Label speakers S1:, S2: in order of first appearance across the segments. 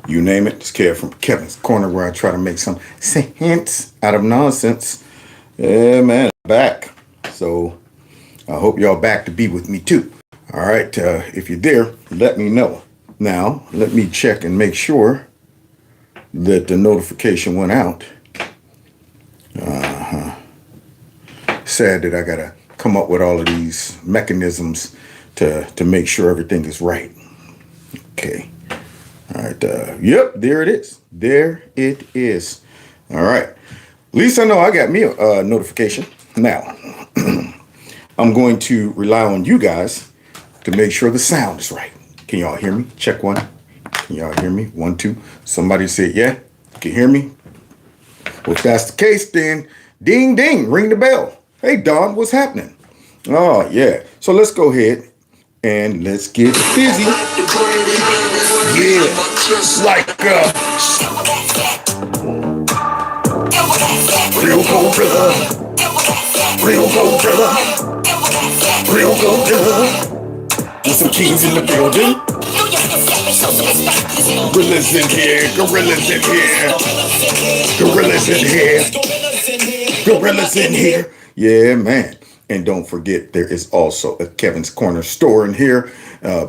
S1: You name it. It's Kev from Kevin's Corner, where I try to make some sense out of nonsense. Yeah, man, back. So I hope y'all back to be with me too. All right, if you're there, let me know. Now, let me check and make sure that the notification went out. Sad that I gotta come up with all of these mechanisms to make sure everything is right. Okay. All right. Yep, there it is. There it is. All right. At least I know I got me a notification. Now, I'm going to rely on you guys to make sure the sound is right. Can y'all hear me? Check one. Can y'all hear me? 1, 2. Somebody said, yeah. Can you hear me? Well, if that's the case, then ding, ding, ring the bell. Hey, Don, what's happening? Oh, yeah. So let's go ahead and let's get busy. Yeah. Like, real gorilla. Real gorilla. Real gorilla. There's some kings in the building. Gorillas in here. Gorillas in here. Gorillas in here. Gorillas in here. Yeah, man. And don't forget, there is also a Kevin's Corner store in here.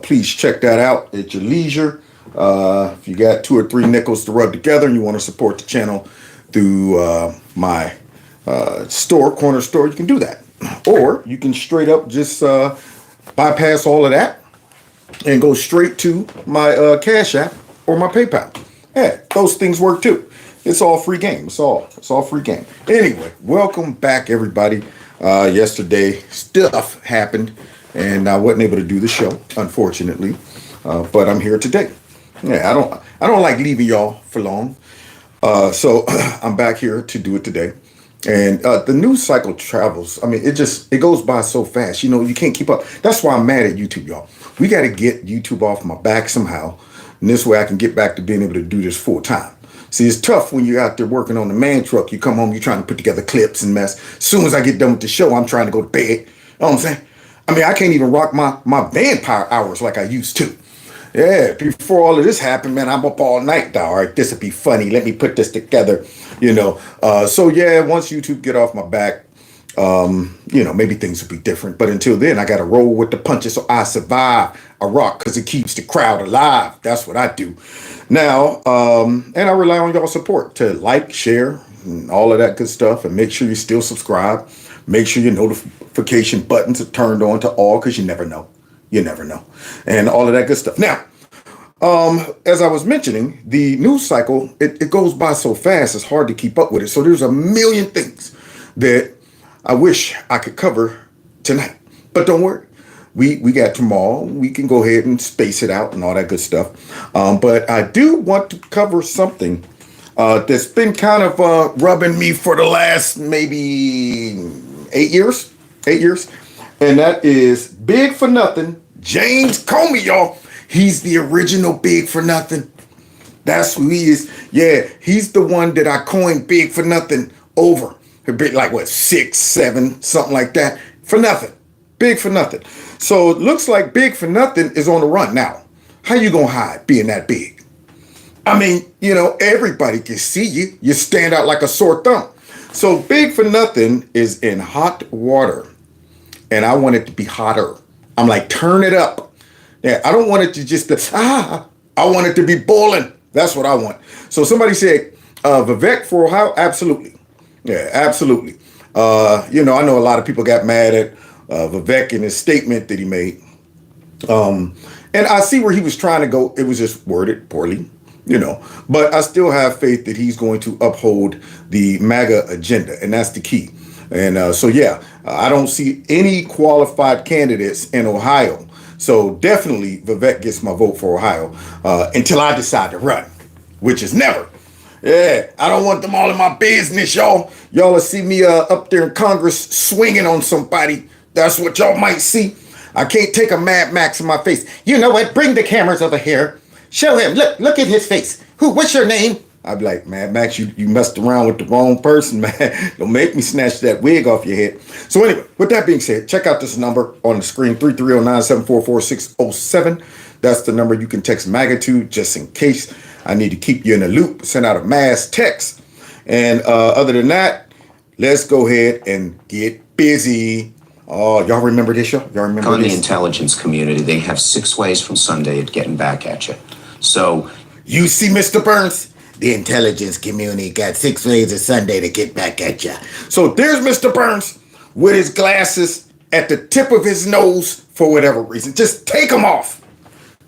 S1: Please check that out at your leisure. If you got 2 or 3 nickels to rub together and you want to support the channel through my store, corner store, you can do that. Or you can straight up just bypass all of that and go straight to my Cash App or my PayPal. Yeah, those things work too. It's all free game. It's all free game. Anyway, welcome back, everybody. Yesterday, stuff happened, and I wasn't able to do the show, unfortunately. But I'm here today. Yeah, I don't like leaving y'all for long. So I'm back here to do it today. And the news cycle travels. I mean, it goes by so fast. You know, you can't keep up. That's why I'm mad at YouTube, y'all. We got to get YouTube off my back somehow. And this way I can get back to being able to do this full time. See, it's tough when you're out there working on the man truck. You come home, you're trying to put together clips and mess. As soon as I get done with the show, I'm trying to go to bed. You know what I'm saying? I mean, I can't even rock my vampire hours like I used to. Yeah, before all of this happened, man, I'm up all night, though. All right, this would be funny. Let me put this together, you know. So, yeah, once YouTube get off my back, you know, maybe things will be different. But until then, I got to roll with the punches so I survive. I rock because it keeps the crowd alive. That's what I do. Now, and I rely on y'all support to like, share, and all of that good stuff. And make sure you still subscribe. Make sure your notification buttons are turned on to all because you never know. You never know. And all of that good stuff. Now, as I was mentioning, the news cycle, it goes by so fast, it's hard to keep up with it. So there's a million things that I wish I could cover tonight. But don't worry. We got tomorrow. We can go ahead and space it out and all that good stuff. But I do want to cover something that's been kind of rubbing me for the last maybe 8 years. 8 years. And that is Big for Nothing, James Comey, y'all. He's the original Big for Nothing. That's who he is. Yeah, he's the one that I coined Big for Nothing over. A bit like what, 6, 7, something like that. For nothing. Big for nothing. So it looks like Big for Nothing is on the run now. How you gonna hide being that big? I mean, you know, everybody can see you. You stand out like a sore thumb. So Big for Nothing is in hot water. And I want it to be hotter. I'm like, turn it up. Yeah, I don't want it to just, I want it to be boiling. That's what I want. So somebody said, Vivek for Ohio? Absolutely. Yeah, absolutely. You know, I know a lot of people got mad at Vivek and his statement that he made. And I see where he was trying to go. It was just worded poorly, you know. But I still have faith that he's going to uphold the MAGA agenda. And that's the key. And so, yeah, I don't see any qualified candidates in Ohio. So definitely Vivek gets my vote for Ohio until I decide to run, which is never. Yeah, I don't want them all in my business, y'all. Y'all will see me up there in Congress swinging on somebody. That's what y'all might see. I can't take a Mad Max in my face. You know what? Bring the cameras over here. Show him. Look at his face. What's your name? I'd be like, Mad Max, you messed around with the wrong person, man. Don't make me snatch that wig off your head. So anyway, with that being said, check out this number on the screen, 330-974-4607. That's the number you can text MAGA to just in case. I need to keep you in the loop, send out a mass text. And other than that, let's go ahead and get busy. Oh, y'all remember this, y'all? Y'all remember
S2: On
S1: this?
S2: the intelligence community, they have 6 ways from Sunday at getting back at you. So,
S1: you see, Mr. Burns, the intelligence community got 6 ways of Sunday to get back at you. So there's Mr. Burns with his glasses at the tip of his nose for whatever reason. Just take them off.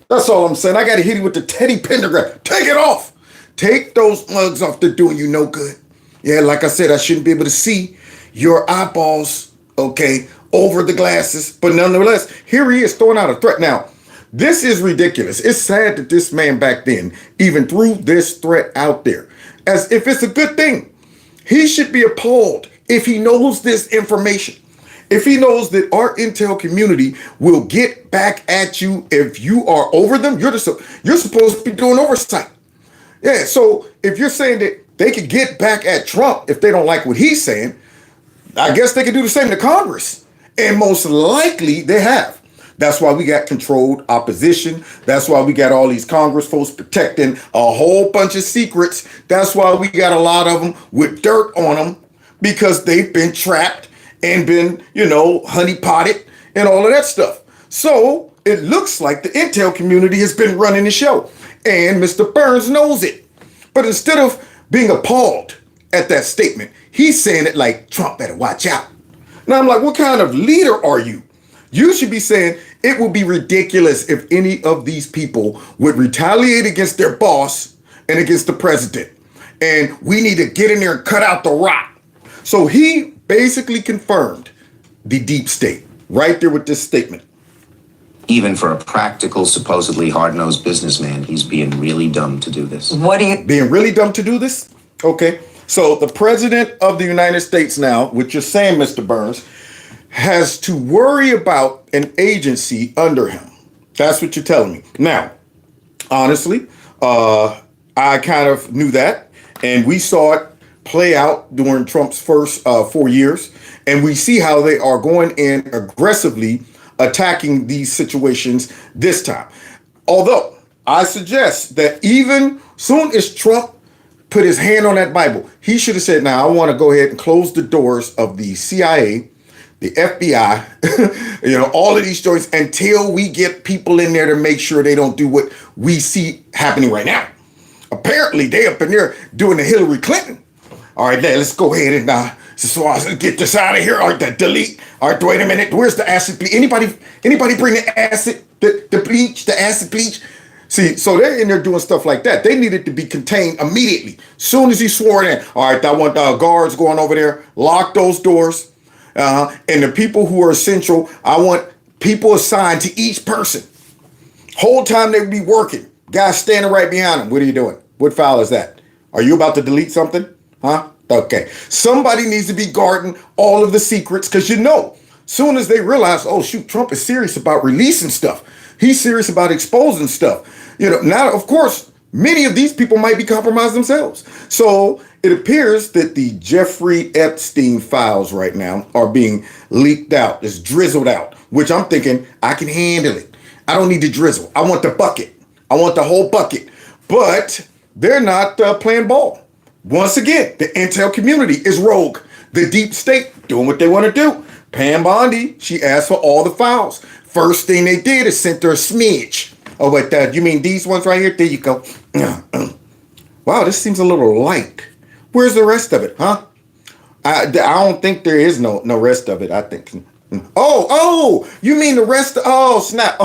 S1: That's all I'm saying. I got to hit you with the Teddy Pendergrass. Take it off. Take those mugs off. They're doing you no good. Yeah, like I said, I shouldn't be able to see your eyeballs, okay, over the glasses. But nonetheless, here he is throwing out a threat. Now, this is ridiculous. It's sad that this man back then even threw this threat out there as if it's a good thing. He should be appalled if he knows this information. If he knows that our intel community will get back at you if you are over them, you're supposed to be doing oversight. Yeah, so if you're saying that they could get back at Trump if they don't like what he's saying, I guess they could do the same to Congress. And most likely they have. That's why we got controlled opposition. That's why we got all these Congress folks protecting a whole bunch of secrets. That's why we got a lot of them with dirt on them because they've been trapped and been, honeypotted and all of that stuff. So it looks like the intel community has been running the show. And Mr. Burns knows it. But instead of being appalled at that statement, he's saying it like, Trump better watch out. Now I'm like, what kind of leader are you? You should be saying it would be ridiculous if any of these people would retaliate against their boss and against the president. And we need to get in there and cut out the rot. So he basically confirmed the deep state right there with this statement.
S2: even for a practical, supposedly hard-nosed businessman, he's being really dumb to do this.
S1: Being really dumb to do this? Okay. So the president of the United States now, which you're saying, Mr. Burns, has to worry about an agency under him. That's what you're telling me. Now, honestly, I kind of knew that, and we saw it play out during Trump's first 4 years, and we see how they are going in aggressively attacking these situations this time. Although I suggest that even soon as Trump put his hand on that Bible, he should have said, now I want to go ahead and close the doors of the CIA, the FBI, all of these joints until we get people in there to make sure they don't do what we see happening right now. Apparently, they up in there doing the Hillary Clinton. All right, let's go ahead and get this out of here. All right, delete. All right, wait a minute. Where's the acid bleach? Anybody bring the acid, the bleach, the acid bleach? See, so they're in there doing stuff like that. They needed to be contained immediately. Soon as he swore in, all right, I want guards going over there, lock those doors. And the people who are essential, I want people assigned to each person. Whole time they would be working. Guys standing right behind them. What are you doing? What file is that? Are you about to delete something? Huh? Okay. Somebody needs to be guarding all of the secrets because soon as they realize, oh shoot, Trump is serious about releasing stuff. He's serious about exposing stuff. Now, of course, many of these people might be compromised themselves. So it appears that the Jeffrey Epstein files right now are being leaked out. It's drizzled out, which I'm thinking I can handle it. I don't need to drizzle. I want the bucket. I want the whole bucket. But they're not playing ball. Once again, the intel community is rogue. The deep state doing what they want to do. Pam Bondi, she asked for all the files. First thing they did is sent her a smidge. Oh, wait, you mean these ones right here? There you go. Wow, this seems a little light. Where's the rest of it, huh? I don't think there is no rest of it, I think. Oh, you mean the rest? Oh, snap.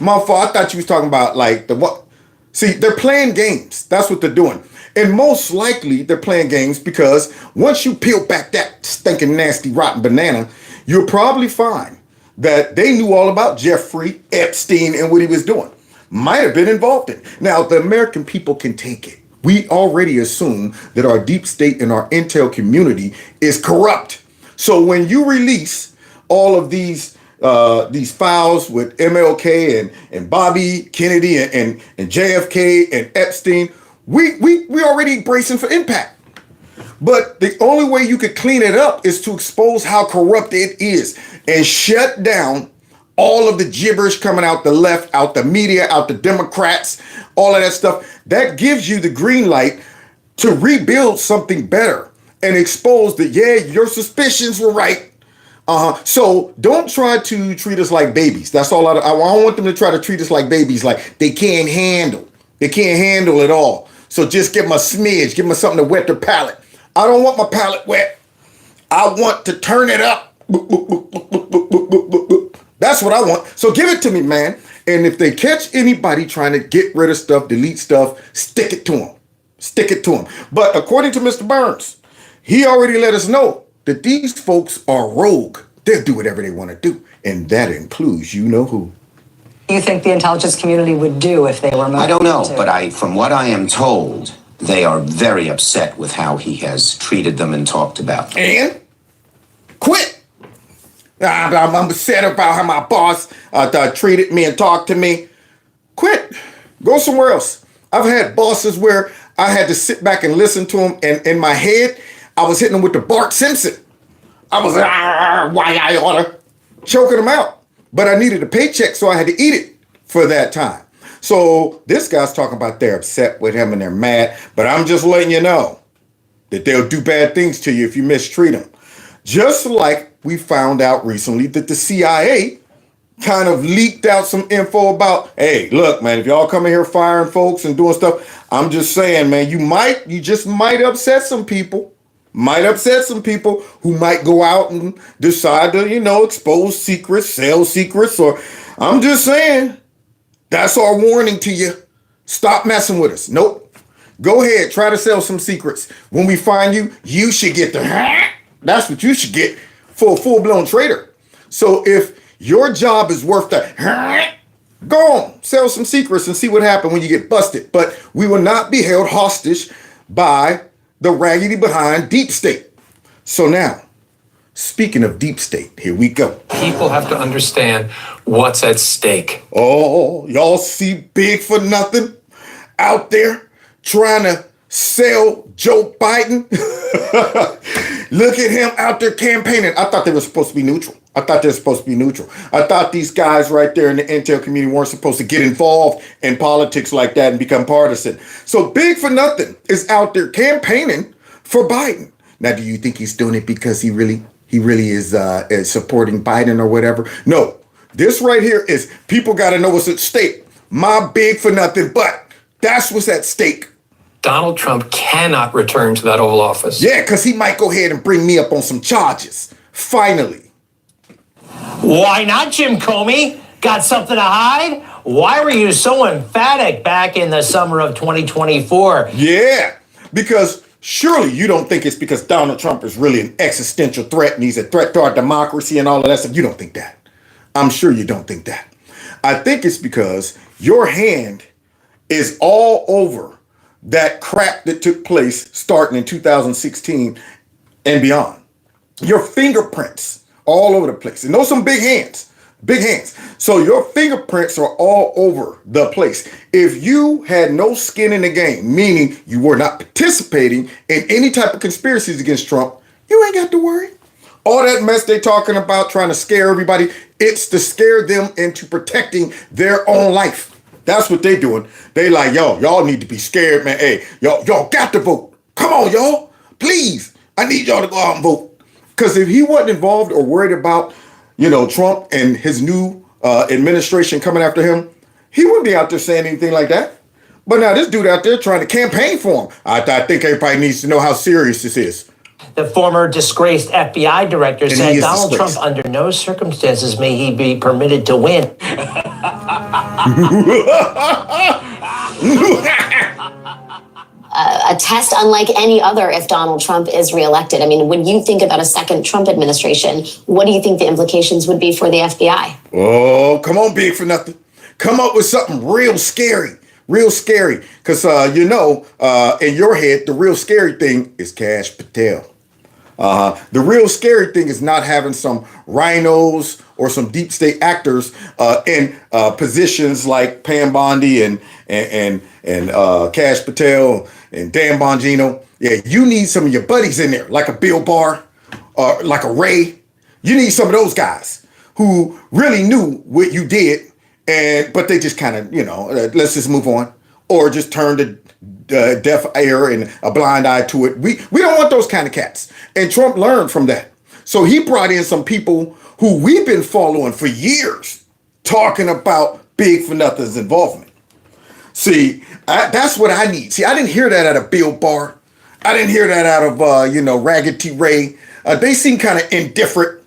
S1: My fault. I thought you was talking about like the what? See, they're playing games. That's what they're doing. And most likely they're playing games because once you peel back that stinking, nasty, rotten banana, you'll probably find that they knew all about Jeffrey Epstein and what he was doing. Might have been involved in. Now, the American people can take it. We already assume that our deep state and our intel community is corrupt. So when you release all of these files with MLK and Bobby Kennedy and JFK and Epstein, we already bracing for impact. But the only way you could clean it up is to expose how corrupt it is and shut down all of the gibberish coming out the left, out the media, out the Democrats, all of that stuff, that gives you the green light to rebuild something better and expose that, yeah, your suspicions were right. So don't try to treat us like babies. That's all I don't want them to try to treat us like babies, like they can't handle. They can't handle it all. So just give them a smidge, give them something to wet their palate. I don't want my palate wet. I want to turn it up. That's what I want. So give it to me, man. And if they catch anybody trying to get rid of stuff, delete stuff, stick it to them. Stick it to them. But according to Mr. Burns, he already let us know that these folks are rogue. They'll do whatever they want to do. And that includes you know who.
S3: You think the intelligence community would do if they were motivated?
S2: I don't know, but from what I am told, they are very upset with how he has treated them and talked about them.
S1: And quit. I'm upset about how my boss treated me and talked to me. Quit. Go somewhere else. I've had bosses where I had to sit back and listen to them, and in my head, I was hitting them with the Bart Simpson. I was why I oughta, choking them out. But I needed a paycheck, so I had to eat it for that time. So this guy's talking about they're upset with him and they're mad, but I'm just letting you know that they'll do bad things to you if you mistreat them. Just like we found out recently that the CIA kind of leaked out some info about, hey, look, man, if y'all come in here firing folks and doing stuff, I'm just saying, man, you just might upset some people. Might upset some people who might go out and decide to, expose secrets, sell secrets, or I'm just saying, that's our warning to you. Stop messing with us. Nope. Go ahead, try to sell some secrets. When we find you, you should get that's what you should get for a full-blown traitor. So if your job is worth the go on, sell some secrets and see what happens when you get busted. But we will not be held hostage by the raggedy behind deep state. So now, speaking of deep state, here we go.
S4: People have to understand what's at stake.
S1: Oh, y'all see Big for Nothing out there trying to sell Joe Biden? Look at him out there campaigning. I thought they were supposed to be neutral. I thought these guys right there in the intel community weren't supposed to get involved in politics like that and become partisan. So Big for Nothing is out there campaigning for Biden. Now, do you think he's doing it because he really is supporting Biden or whatever? No, this right here is people got to know what's at stake. My Big for Nothing, but that's what's at stake.
S4: Donald Trump cannot return to that Oval Office.
S1: Yeah, because he might go ahead and bring me up on some charges. Finally.
S5: Why not, Jim Comey? Got something to hide? Why were you so emphatic back in the summer of 2024?
S1: Yeah, because surely you don't think it's because Donald Trump is really an existential threat and he's a threat to our democracy and all of that stuff. You don't think that. I'm sure you don't think that. I think it's because your hand is all over that crap that took place starting in 2016 and beyond. Your fingerprints all over the place. And those some big hands. So your fingerprints are all over the place. If you had no skin in the game, meaning you were not participating in any type of conspiracies against Trump, you ain't got to worry. All that mess they talking about trying to scare everybody, it's to scare them into protecting their own life. That's what they doing. They like, y'all need to be scared, man. Hey, y'all got to vote. Come on, y'all. Please. I need y'all to go out and vote. Because if he wasn't involved or worried about, Trump and his new administration coming after him, he wouldn't be out there saying anything like that. But now this dude out there trying to campaign for him. I think everybody needs to know how serious this is.
S5: The former disgraced FBI director
S1: And
S5: said Donald Trump, under no circumstances may he be permitted to win.
S6: A test unlike any other if Donald Trump is reelected. I mean, when you think about a second Trump administration, what do you think the implications would be for the FBI?
S1: Oh, come on, Big for Nothing. Come up with something real scary. Because, in your head, the real scary thing is Cash Patel. The real scary thing is not having some rhinos or some deep state actors in positions like Pam Bondi and Cash Patel and Dan Bongino. Yeah, you need some of your buddies in there, like a Bill Barr or like a Ray. You need some of those guys. who really knew what you did, but they just kind of, let's just move on, or just turned a deaf ear and a blind eye to it. We don't want those kind of cats. And Trump learned from that. So he brought in some people who we've been following for years, talking about Big for Nothing's involvement. See, that's what I need. See, I didn't hear that out of Bill Barr. I didn't hear that out of, Raggedy Ray. They seem kind of indifferent.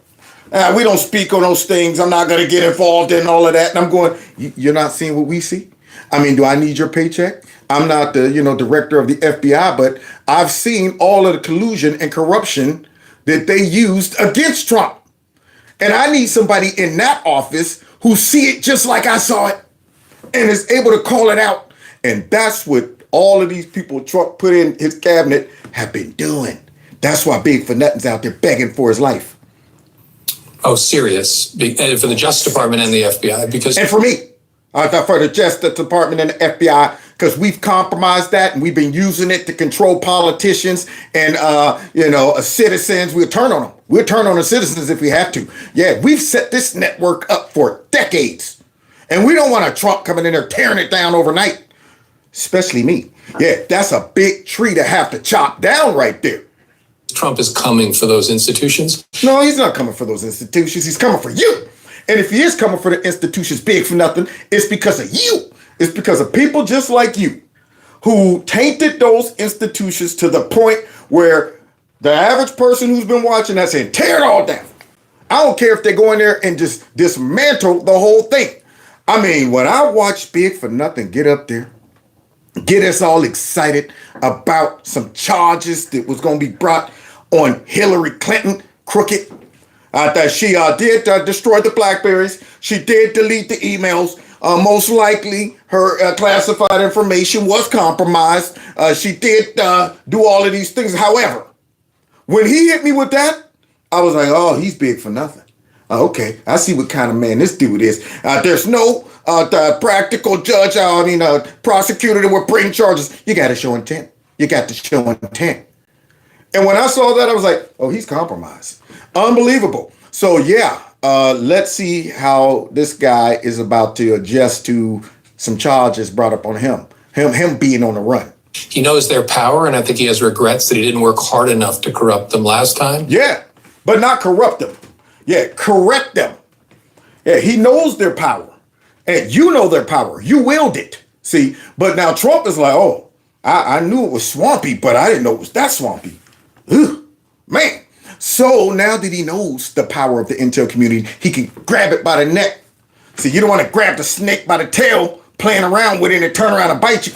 S1: We don't speak on those things. I'm not going to get involved in all of that. And I'm going, you're not seeing what we see? I mean, do I need your paycheck? I'm not the, director of the FBI, but I've seen all of the collusion and corruption that they used against Trump. And I need somebody in that office who see it just like I saw it and is able to call it out. And that's what all of these people Trump put in his cabinet have been doing. That's why Big for Nothing's out there begging for his life.
S4: Oh, serious. For the Justice Department and the FBI, because...
S1: And for me, for the Justice Department and the FBI, because we've compromised that and we've been using it to control politicians and, citizens. We'll turn on them. We'll turn on the citizens if we have to. Yeah, we've set this network up for decades. And we don't want a Trump coming in there tearing it down overnight. Especially me. Yeah, that's a big tree to have to chop down right there.
S4: Trump is coming for those institutions?
S1: No, he's not coming for those institutions. He's coming for you. And if he is coming for the institutions Big for Nothing, it's because of you. It's because of people just like you who tainted those institutions to the point where the average person who's been watching that saying, tear it all down. I don't care if they go in there and just dismantle the whole thing. I mean, when I watched Big for Nothing get up there, get us all excited about some charges that was going to be brought on Hillary Clinton, crooked. I thought she did destroy the BlackBerries. She did delete the emails. Most likely, her classified information was compromised. She did do all of these things. However, when he hit me with that, I was like, oh, he's Big for Nothing. Okay, I see what kind of man this dude is. There's no the practical judge, prosecutor that would bring charges. You got to show intent. You got to show intent. And when I saw that, I was like, oh, he's compromised. Unbelievable. So, yeah, let's see how this guy is about to adjust to some charges brought up on him being on the run.
S4: He knows their power, and I think he has regrets that he didn't work hard enough to corrupt them last time.
S1: Yeah, but not corrupt them. Yeah, correct them. Yeah, he knows their power. And you know their power. You wield it. See, but now Trump is like, oh, I knew it was swampy, but I didn't know it was that swampy. Ugh, man. So now that he knows the power of the intel community, he can grab it by the neck. See, you don't want to grab the snake by the tail, playing around with it and turn around and bite you.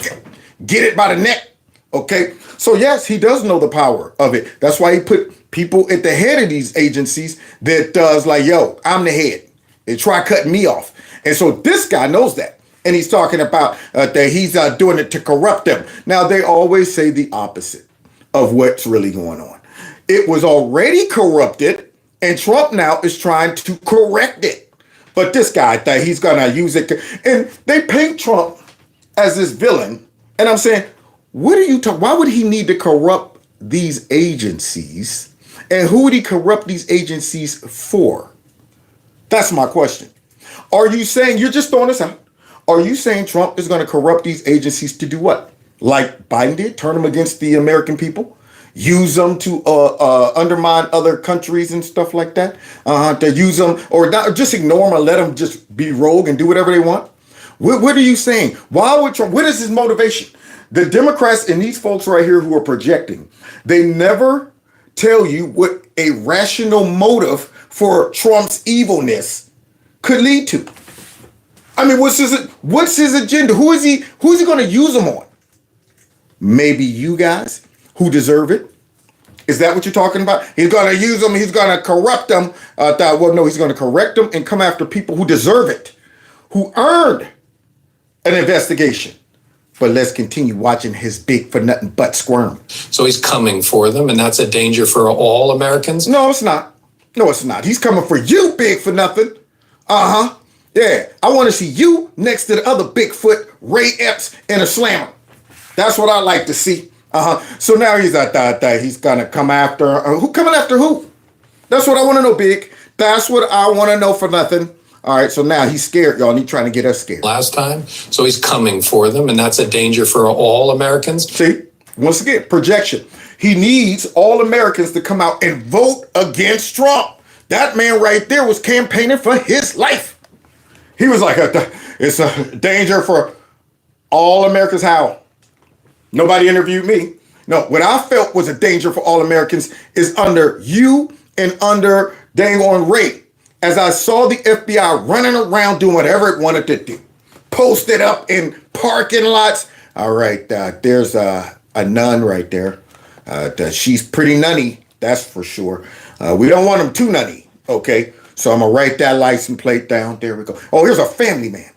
S1: Get it by the neck. Okay. So yes, he does know the power of it. That's why he put people at the head of these agencies that does like, yo, I'm the head. They try cutting me off. And so this guy knows that. And he's talking about that he's doing it to corrupt them. Now, they always say the opposite of what's really going on. It was already corrupted, and Trump now is trying to correct it. But this guy, that he's going to use it. And they paint Trump as this villain. And I'm saying, what are you talking? Why would he need to corrupt these agencies? And who would he corrupt these agencies for? That's my question. Are you saying, you're just throwing this out, are you saying Trump is going to corrupt these agencies to do what? Like Biden did, turn them against the American people? Use them to undermine other countries and stuff like that? To use them, or not, just ignore them and let them just be rogue and do whatever they want? What are you saying? Why would Trump, what is his motivation? The Democrats and these folks right here who are projecting, they never tell you what a rational motive for Trump's evilness could lead to. I mean, what's his agenda? Who is he going to use them on? Maybe you guys who deserve it. Is that what you're talking about? He's going to use them. He's going to corrupt them. He's going to correct them and come after people who deserve it, who earned an investigation. But let's continue watching his Big for Nothing butt squirm.
S4: So he's coming for them, and that's a danger for all Americans?
S1: No, it's not. No, it's not. He's coming for you, Big for Nothing. Uh-huh. Yeah. I want to see you next to the other Bigfoot, Ray Epps, and a slammer. That's what I like to see. So now he's he's going to come after, who coming after who? That's what I want to know, Big. That's what I want to know for nothing. All right, so now he's scared, y'all, and he's trying to get us scared.
S4: last time. So he's coming for them, and that's a danger for all Americans.
S1: See, once again, projection. He needs all Americans to come out and vote against Trump. That man right there was campaigning for his life. He was like, it's a danger for all Americans. How? Nobody interviewed me. No, what I felt was a danger for all Americans is under you and under dang on Ray. As I saw the FBI running around doing whatever it wanted to do. Posted up in parking lots. All right, there's a nun right there. She's pretty nunny, that's for sure. We don't want them too nunny, okay? So I'm going to write that license plate down. There we go. Oh, here's a family man.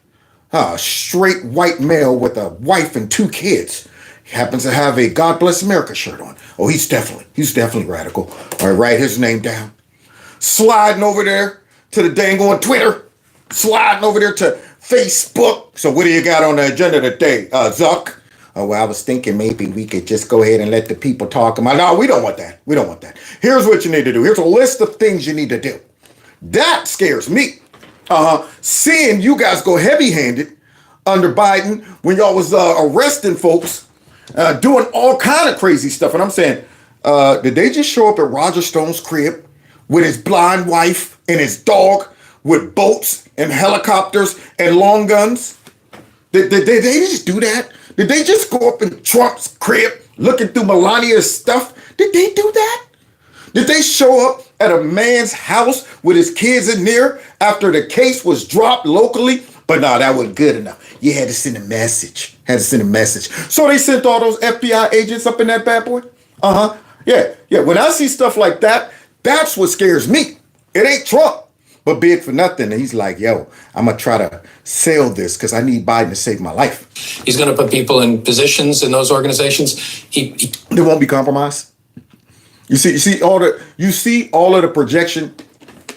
S1: A straight white male with a wife and 2 kids. He happens to have a God Bless America shirt on. Oh, he's definitely radical. All right, write his name down. Sliding over there to the dang on Twitter. Sliding over there to Facebook. So what do you got on the agenda today, Zuck? Oh, well, I was thinking maybe we could just go ahead and let the people talk. No, we don't want that. We don't want that. Here's what you need to do. Here's a list of things you need to do. That scares me. Seeing you guys go heavy-handed under Biden when y'all was arresting folks, doing all kind of crazy stuff. And I'm saying, did they just show up at Roger Stone's crib with his blind wife and his dog with boats and helicopters and long guns? Did they just do that? Did they just go up in Trump's crib looking through Melania's stuff? Did they do that? Did they show up at a man's house with his kids in there after the case was dropped locally? But no, that wasn't good enough. You had to send a message. So they sent all those FBI agents up in that bad boy? Yeah. When I see stuff like that, that's what scares me. It ain't Trump. But big for nothing. And he's like, yo, I'm going to try to sell this because I need Biden to save my life.
S4: He's going to put people in positions in those organizations.
S1: There won't be compromise. You see all of the projection.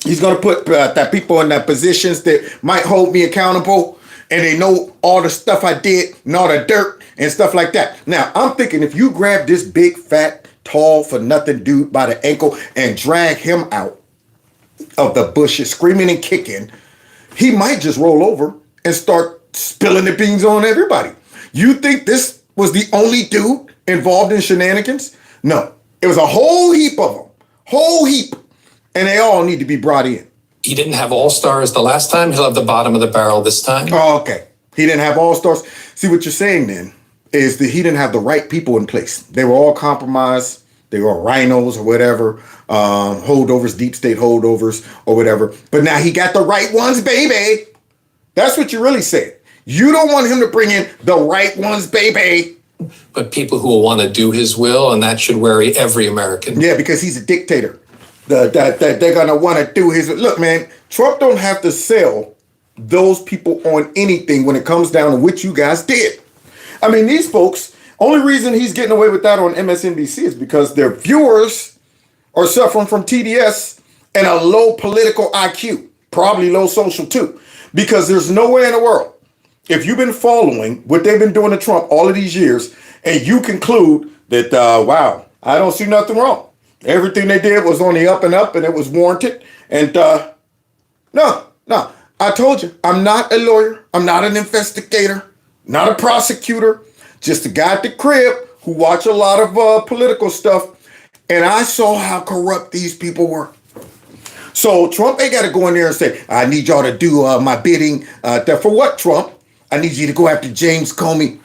S1: He's going to put that people in that positions that might hold me accountable. And they know all the stuff I did and all the dirt and stuff like that. Now, I'm thinking if you grab this big, fat, tall, for nothing dude by the ankle and drag him out of the bushes, screaming and kicking, he might just roll over and start spilling the beans on everybody. You think this was the only dude involved in shenanigans? No, it was a whole heap of them, and they all need to be brought in.
S4: He didn't have all-stars the last time. He'll have the bottom of the barrel this time.
S1: Oh, okay. He didn't have all-stars. See, what you're saying then is that he didn't have the right people in place. They were all compromised. They were rhinos or whatever, holdovers, deep state holdovers or whatever. But now he got the right ones, baby. That's what you really said. You don't want him to bring in the right ones, baby.
S4: But people who will want to do his will, and that should worry every American.
S1: Yeah, because he's a dictator. They're going to want to do his... Look, man, Trump don't have to sell those people on anything when it comes down to what you guys did. I mean, these folks... Only reason he's getting away with that on MSNBC is because their viewers are suffering from TDS and a low political IQ, probably low social too, because there's no way in the world, if you've been following what they've been doing to Trump all of these years, and you conclude that, wow, I don't see nothing wrong. Everything they did was on the up and up and it was warranted. And no, I told you, I'm not a lawyer. I'm not an investigator, not a prosecutor. Just a guy at the crib who watch a lot of political stuff. And I saw how corrupt these people were. So Trump ain't got to go in there and say, I need y'all to do my bidding. For what, Trump? I need you to go after James Comey.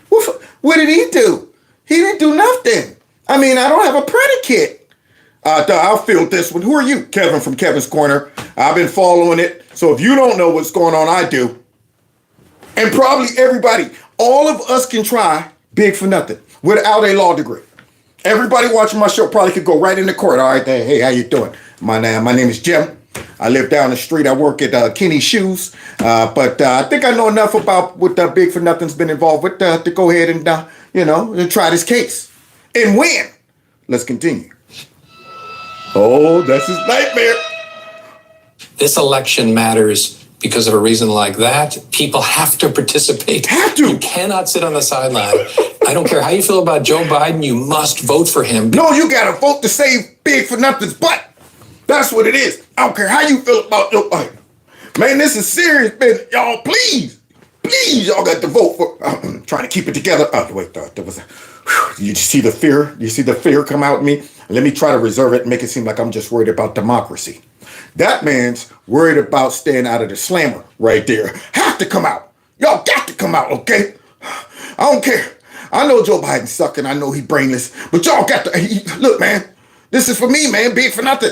S1: What did he do? He didn't do nothing. I mean, I don't have a predicate. I'll field this one. Who are you? Kevin from Kevin's Corner. I've been following it. So if you don't know what's going on, I do. And probably everybody, all of us can try big for nothing without a law degree. Everybody watching my show probably could go right in the court. All right, hey, how you doing? My name is Jim. I live down the street. I work at Kenny Shoes. But I think I know enough about what big for nothing's been involved with to go ahead and, to try this case. And win. Let's continue. Oh, that's his nightmare.
S4: This election matters because of a reason like that. People have to participate.
S1: Have to.
S4: You cannot sit on the sideline. I don't care how you feel about Joe Biden. You must vote for him.
S1: No, you got to vote to save big for nothing's butt. That's what it is. I don't care how you feel about your life. Man, this is serious business. Y'all, please, y'all got to vote for. I'm trying to keep it together. Oh, wait, there was you see the fear? You see the fear come out in me? Let me try to reserve it and make it seem like I'm just worried about democracy. That man's worried about staying out of the slammer right there. Have to come out. Y'all got to come out, okay? I don't care. I know Joe Biden's sucking. I know he's brainless. But y'all got to... Look, man. This is for me, man. Big for nothing.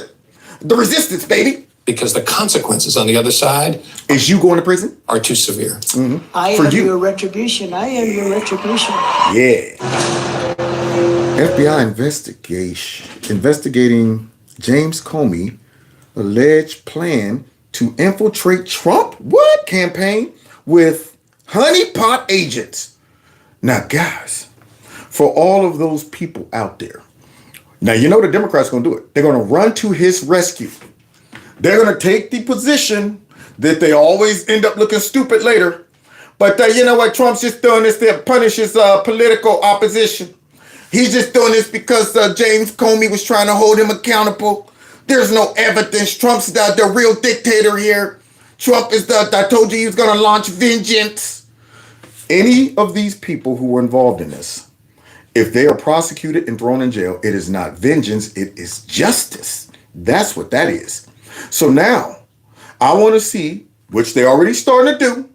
S1: The resistance, baby.
S4: Because the consequences on the other side
S1: is you going to prison?
S4: Are too severe.
S1: Mm-hmm.
S7: I am your retribution. I am your retribution.
S1: Yeah. FBI investigating James Comey alleged plan to infiltrate Trump campaign with honeypot agents. Now, guys, for all of those people out there, now you know the Democrats going to do it. They're going to run to his rescue. They're going to take the position that they always end up looking stupid later. But you know what? Trump's just doing this to punish his political opposition. He's just doing this because James Comey was trying to hold him accountable. There's no evidence. Trump's the real dictator here. Trump is I told you he was going to launch vengeance. Any of these people who were involved in this, if they are prosecuted and thrown in jail, it is not vengeance. It is justice. That's what that is. So now I want to see, which they already starting to do,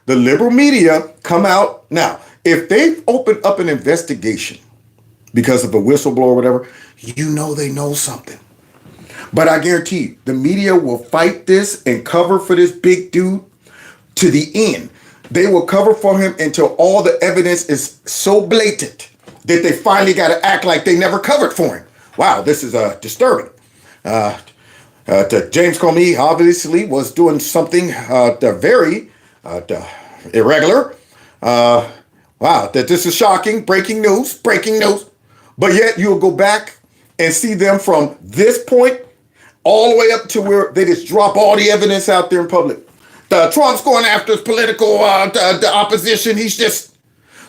S1: the liberal media come out. Now, if they've opened up an investigation because of a whistleblower or whatever, you know they know something. But I guarantee you, the media will fight this and cover for this big dude to the end. They will cover for him until all the evidence is so blatant that they finally got to act like they never covered for him. Wow, this is disturbing. James Comey obviously was doing something very irregular. Wow, that this is shocking. Breaking news. But yet you'll go back and see them from this point all the way up to where they just drop all the evidence out there in public. Trump's going after his political the opposition. He's just...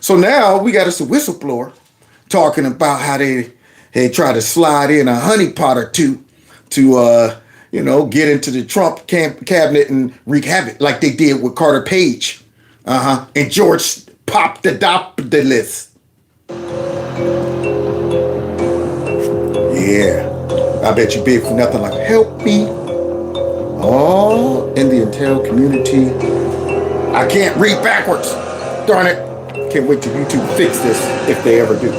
S1: So now we got us a whistleblower talking about how they try to slide in a honeypot or two to, get into the Trump cabinet and wreak havoc like they did with Carter Page. And George Papadopoulos. Yeah. I bet you big for nothing like, help me. All in the intel community. I can't read backwards. Darn it. Can't wait till YouTube fix this if they ever do.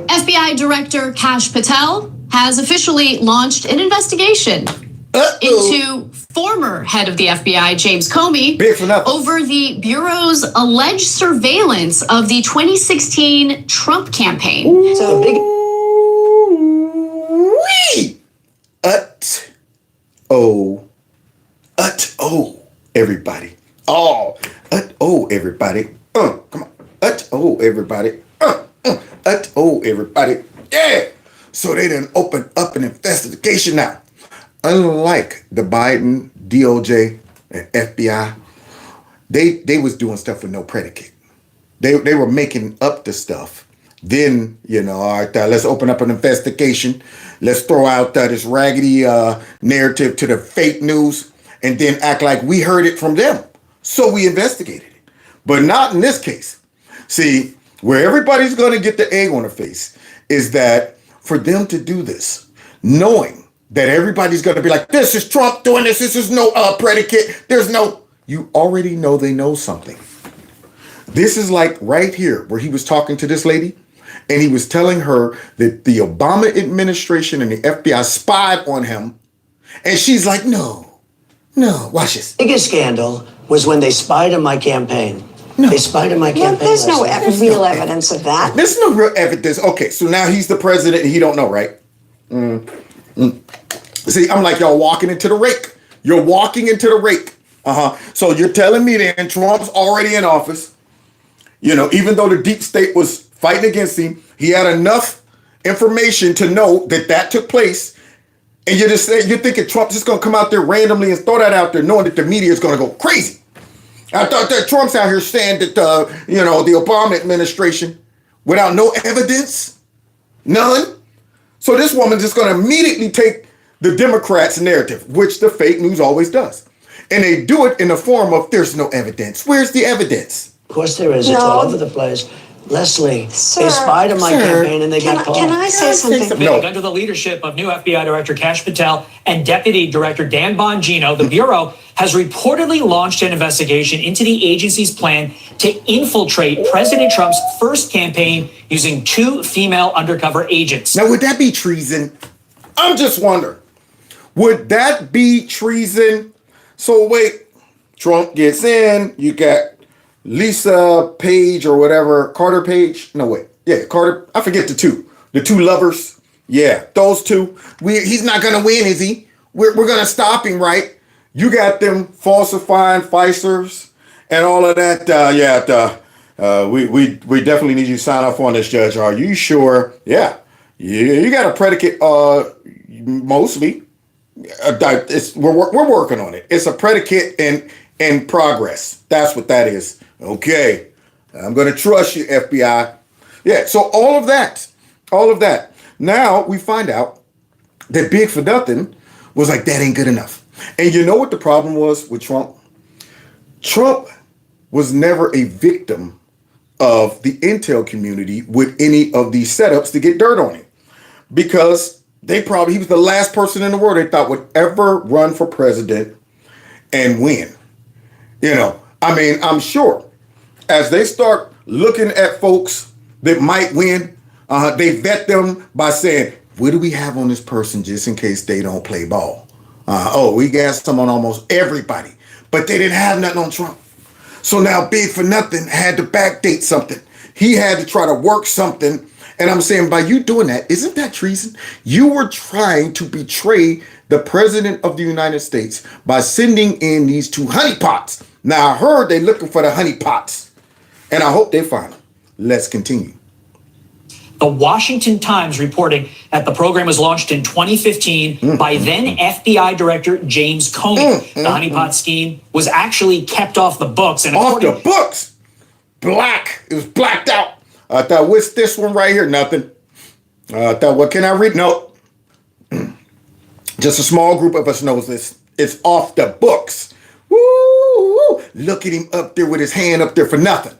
S8: FBI Director Kash Patel has officially launched an investigation into former head of the FBI, James Comey, over the Bureau's alleged surveillance of the 2016 Trump campaign.
S3: So big.
S1: Everybody. Everybody. Come on. Everybody. Everybody. Yeah. So they done open up an investigation now. Unlike the Biden, DOJ, and FBI, they was doing stuff with no predicate. They were making up the stuff. Then, all right, let's open up an investigation. Let's throw out this raggedy narrative to the fake news and then act like we heard it from them. So we investigated it. But not in this case. See, where everybody's going to get the egg on their face is that for them to do this, knowing that everybody's going to be like, this is Trump doing this. This is no predicate. You already know they know something. This is like right here where he was talking to this lady. And he was telling her that the Obama administration and the FBI spied on him. And she's like, no, watch this.
S7: The biggest scandal was when they spied on my campaign.
S1: No.
S7: They spied on my campaign.
S3: There's no real evidence of that.
S1: There's no real evidence. Okay, so now he's the president and he don't know, right? See, I'm like, y'all walking into the rake. You're walking into the rake. So you're telling me that Trump's already in office. Even though the deep state was fighting against him, he had enough information to know that took place. And you're thinking Trump's just going to come out there randomly and throw that out there knowing that the media is going to go crazy. I thought that Trump's out here saying that, the Obama administration, without no evidence, none. So this woman's just going to immediately take the Democrats' narrative, which the fake news always does. And they do it in the form of there's no evidence. Where's the evidence?
S7: Of course there is. It's all over the place. Leslie, they spied on my campaign and they got caught.
S3: Can I say something?
S1: No.
S5: Under the leadership of new FBI Director Kash Patel and Deputy Director Dan Bongino, the Bureau has reportedly launched an investigation into the agency's plan to infiltrate President Trump's first campaign using 2 female undercover agents.
S1: Now, would that be treason? I'm just wondering. Would that be treason? So wait, Trump gets in, you got Lisa Page or whatever, Carter Page. No, wait. Yeah, Carter. I forget the two lovers. Yeah, those two. He's not going to win, is he? We're going to stop him, right? You got them falsifying Pfizer's and all of that. We definitely need you to sign off on this, Judge. Are you sure? Yeah. You got a predicate, mostly. We're working on it. It's a predicate in progress. That's what that is. Okay, I'm going to trust you, FBI. Yeah, so all of that. Now we find out that Big for Nothing was like, that ain't good enough. And you know what the problem was with Trump? Trump was never a victim of the intel community with any of these setups to get dirt on him. Because he was the last person in the world they thought would ever run for president and win. You know, I mean, I'm sure as they start looking at folks that might win, they vet them by saying, what do we have on this person just in case they don't play ball? We got some on almost everybody, but they didn't have nothing on Trump. So now Big for Nothing had to backdate something. He had to try to work something. And I'm saying, by you doing that, isn't that treason? You were trying to betray the president of the United States by sending in these 2 honeypots. Now, I heard they're looking for the honeypots, and I hope they find them. Let's continue.
S5: The Washington Times reporting that the program was launched in 2015 by then FBI Director James Comey. The honeypot scheme was actually kept off the books. And
S1: off the books? Black. It was blacked out. I thought, what's this one right here? Nothing. I thought, what can I read? No. Just a small group of us knows this. It's off the books. Woo! Look at him up there with his hand up there for nothing.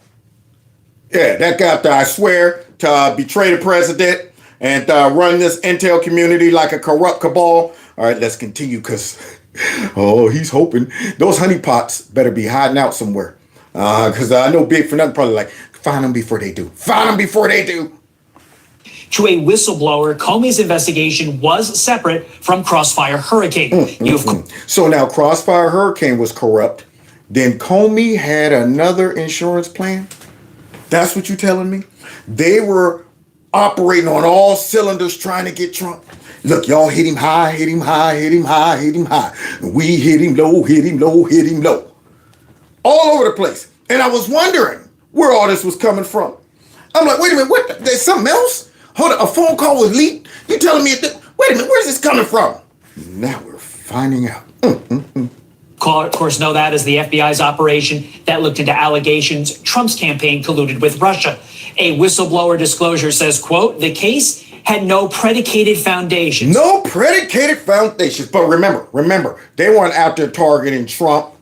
S1: Yeah, that guy up there, I swear, to betray the president and run this intel community like a corrupt cabal. All right, let's continue because, he's hoping. Those honeypots better be hiding out somewhere. Because I know Big for Nothing probably like, find them before they do. Find them before they do.
S5: To a whistleblower, Comey's investigation was separate from Crossfire Hurricane.
S1: So now Crossfire Hurricane was corrupt. Then Comey had another insurance plan? That's what you're telling me? They were operating on all cylinders trying to get Trump. Look, y'all hit him high, hit him high, hit him high, hit him high. We hit him low, hit him low, hit him low. All over the place. And I was wondering where all this was coming from. I'm like, wait a minute, what? There's something else? Hold on, a phone call was leaked? You telling me, wait a minute, where's this coming from? Now we're finding out.
S5: Of course, know that as the FBI's operation that looked into allegations Trump's campaign colluded with Russia. A whistleblower disclosure says, quote, the case had no predicated foundations.
S1: No predicated foundations. But remember, they weren't out there targeting Trump.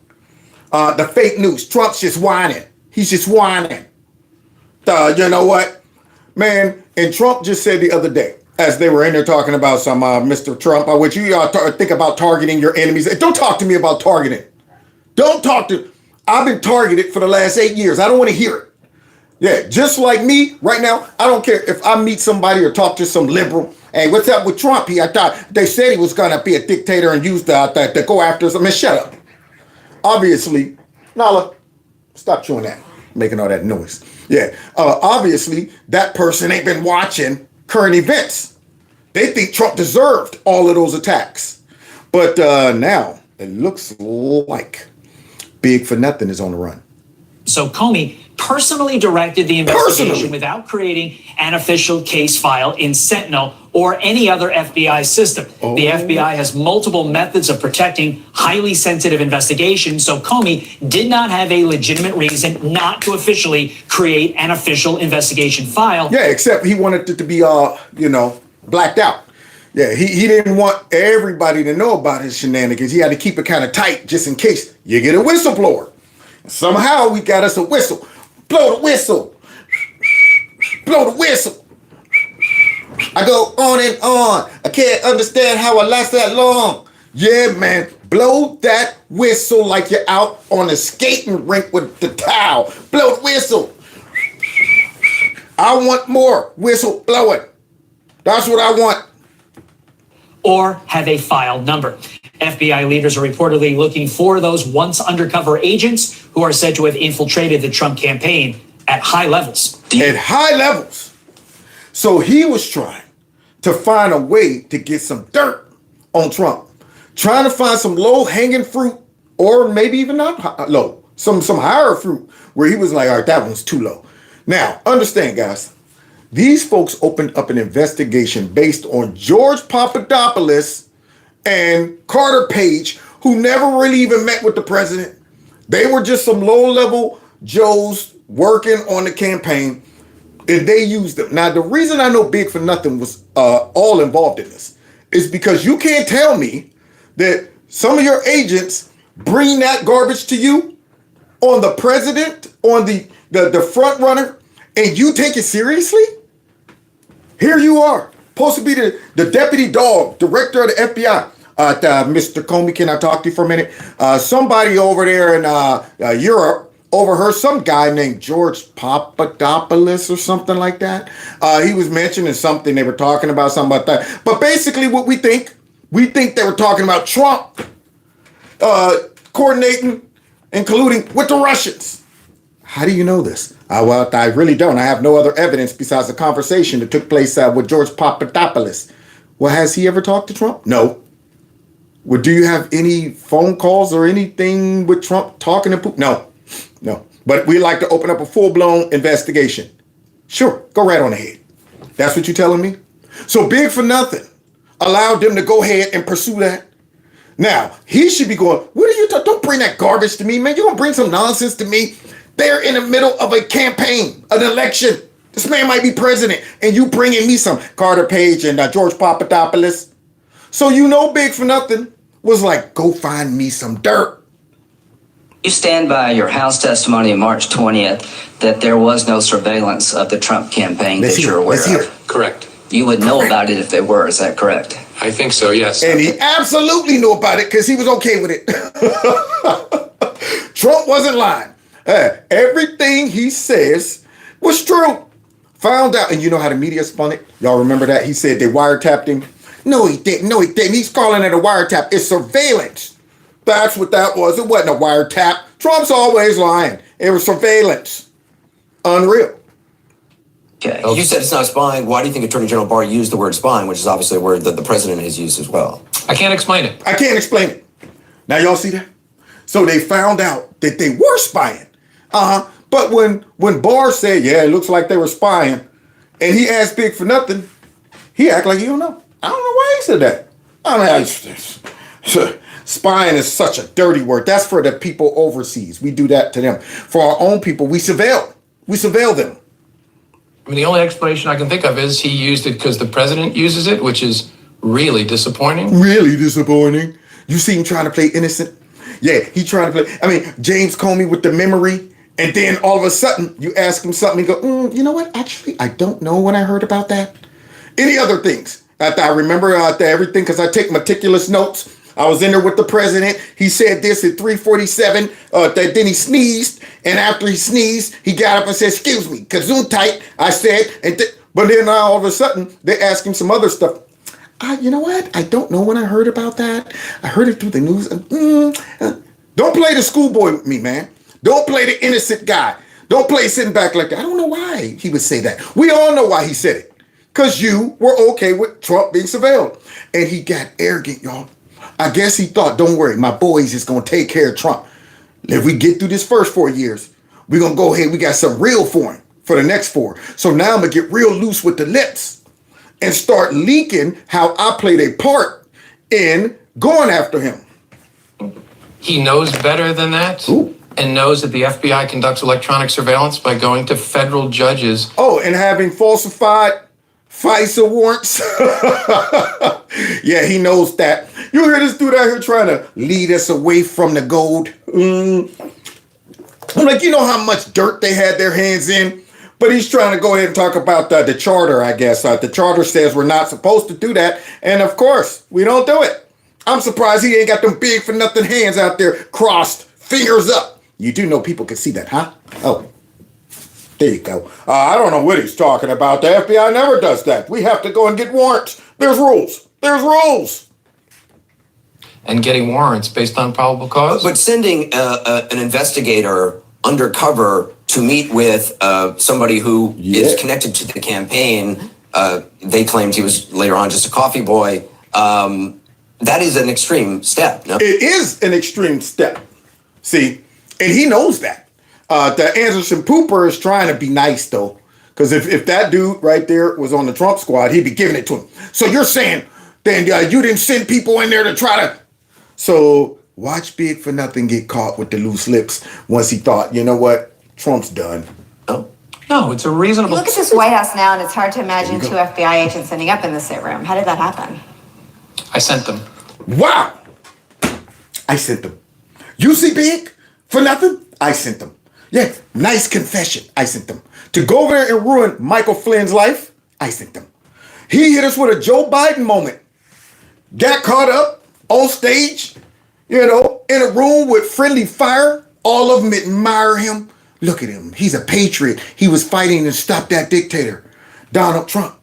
S1: The fake news, Trump's just whining. He's just whining. You know what? Man, and Trump just said the other day, as they were in there talking about some Mr. Trump, which you think about targeting your enemies. Don't talk to me about targeting. I've been targeted for the last 8 years. I don't want to hear it. Yeah, just like me right now, I don't care if I meet somebody or talk to some liberal. Hey, what's up with Trump? I thought they said he was going to be a dictator and use that to go after us. I mean, shut up. Obviously, Nala, stop chewing that, making all that noise. Yeah, obviously, that person ain't been watching current events. They think Trump deserved all of those attacks. But now it looks like Big for Nothing is on the run.
S5: So Comey personally directed the investigation without creating an official case file in Sentinel or any other FBI system. The FBI has multiple methods of protecting highly sensitive investigations, so Comey did not have a legitimate reason not to officially create an official investigation file.
S1: Yeah, except he wanted it to be, blacked out. Yeah, he didn't want everybody to know about his shenanigans. He had to keep it kind of tight just in case you get a whistleblower. Somehow we got us a whistle. Blow the whistle. Blow the whistle. I go on and on. I can't understand how I last that long. Yeah, man. Blow that whistle like you're out on a skating rink with the towel. Blow the whistle. I want more whistle blowing. That's what I want.
S5: Or have a file number. FBI leaders are reportedly looking for those once undercover agents who are said to have infiltrated the Trump campaign at high levels.
S1: At high levels. So he was trying to find a way to get some dirt on Trump. Trying to find some low-hanging fruit, or maybe even not low, some higher fruit, where he was like, all right, that one's too low. Now, understand, guys, these folks opened up an investigation based on George Papadopoulos and Carter Page, who never really even met with the president. They were just some low-level Joes working on the campaign, and they used them. Now, the reason I know Big for Nothing was all involved in this is because you can't tell me that some of your agents bring that garbage to you on the president, on the front runner, and you take it seriously? Here you are, supposed to be the deputy dog, director of the FBI. Mr. Comey, can I talk to you for a minute? Somebody over there in Europe overheard some guy named George Papadopoulos or something like that. He was mentioning something, they were talking about something about that. But basically what we think they were talking about Trump coordinating and colluding with the Russians. How do you know this? Well, I really don't. I have no other evidence besides the conversation that took place with George Papadopoulos. Well, has he ever talked to Trump? No. Well, do you have any phone calls or anything with Trump talking to Putin? No. But we'd like to open up a full-blown investigation. Sure, go right on ahead. That's what you're telling me? So Big for Nothing allowed them to go ahead and pursue that. Now, he should be going, what are you talking? Don't bring that garbage to me, man. You're going to bring some nonsense to me. They're in the middle of a campaign, an election. This man might be president, and you bringing me some Carter Page and George Papadopoulos. So you know Big for Nothing was like, go find me some dirt.
S9: You stand by your House testimony on March 20th that there was no surveillance of the Trump campaign that you're aware of.
S4: Correct.
S9: You would know about it if they were, is that correct?
S4: I think so, yes.
S1: And he absolutely knew about it because he was okay with it. Trump wasn't lying. Everything he says was true. Found out, and you know how the media spun it? Y'all remember that? He said they wiretapped him. No, he didn't. He's calling it a wiretap. It's surveillance. That's what that was. It wasn't a wiretap. Trump's always lying. It was surveillance. Unreal.
S9: Okay.
S10: You said it's not spying. Why do you think Attorney General Barr used the word spying, which is obviously a word that the president has used as well?
S4: I can't explain it.
S1: I can't explain it. Now y'all see that? So they found out that they were spying. But when Barr said, yeah, it looks like they were spying, and he asked Big for Nothing, he act like he don't know. I don't know why he said that. I mean, spying is such a dirty word. That's for the people overseas. We do that to them. For our own people, we surveil. We surveil them.
S4: I mean, the only explanation I can think of is he used it because the president uses it, which is really disappointing.
S1: Really disappointing. You see him trying to play innocent? Yeah, he trying to play. I mean, James Comey with the memory, and then all of a sudden you ask him something, he go, you know what? Actually, I don't know when I heard about that. Any other things? I remember everything because I take meticulous notes. I was in there with the president. He said this at 3:47. Then he sneezed, and after he sneezed, he got up and said, "Excuse me, Gesundheit." I said, but then all of a sudden they asked him some other stuff. You know what? I don't know when I heard about that. I heard it through the news. Don't play the schoolboy with me, man. Don't play the innocent guy. Don't play sitting back like that. I don't know why he would say that. We all know why he said it. Because you were okay with Trump being surveilled. And he got arrogant, y'all. I guess he thought, don't worry, my boys is going to take care of Trump. If we get through this first 4 years, we're going to go ahead. We got some real for him for the next 4. So now I'm going to get real loose with the lips and start leaking how I played a part in going after him.
S4: He knows better than that.
S1: Ooh.
S4: And knows that the FBI conducts electronic surveillance by going to federal judges.
S1: Oh, and having falsified FISA warrants. Yeah, he knows that. You hear this dude out here trying to lead us away from the gold. I'm like, you know how much dirt they had their hands in? But he's trying to go ahead and talk about the charter, I guess. The charter says we're not supposed to do that. And of course, we don't do it. I'm surprised he ain't got them big for nothing hands out there crossed, fingers up. You do know people can see that, huh? Oh, there you go. I don't know what he's talking about. The FBI never does that. We have to go and get warrants. There's rules. There's rules.
S4: And getting warrants based on probable cause?
S10: But sending an investigator undercover to meet with somebody who is connected to the campaign, they claimed he was later on just a coffee boy. That is an extreme step. No?
S1: It is an extreme step. See, and he knows that. The Anderson Pooper is trying to be nice, though. Because if that dude right there was on the Trump squad, he'd be giving it to him. So you're saying then you didn't send people in there to try to... So watch Big for Nothing get caught with the loose lips once he thought, you know what, Trump's done.
S4: Oh. No, it's a reasonable...
S11: You look at this White House now, and it's hard to imagine two FBI agents ending up in the sit room. How did that happen?
S4: I sent them.
S1: Wow! I sent them. You see Big for Nothing? I sent them. Yeah, nice confession. I sent them. To go over there and ruin Michael Flynn's life? I sent them. He hit us with a Joe Biden moment. Got caught up on stage, you know, in a room with friendly fire. All of them admire him. Look at him. He's a patriot. He was fighting to stop that dictator, Donald Trump.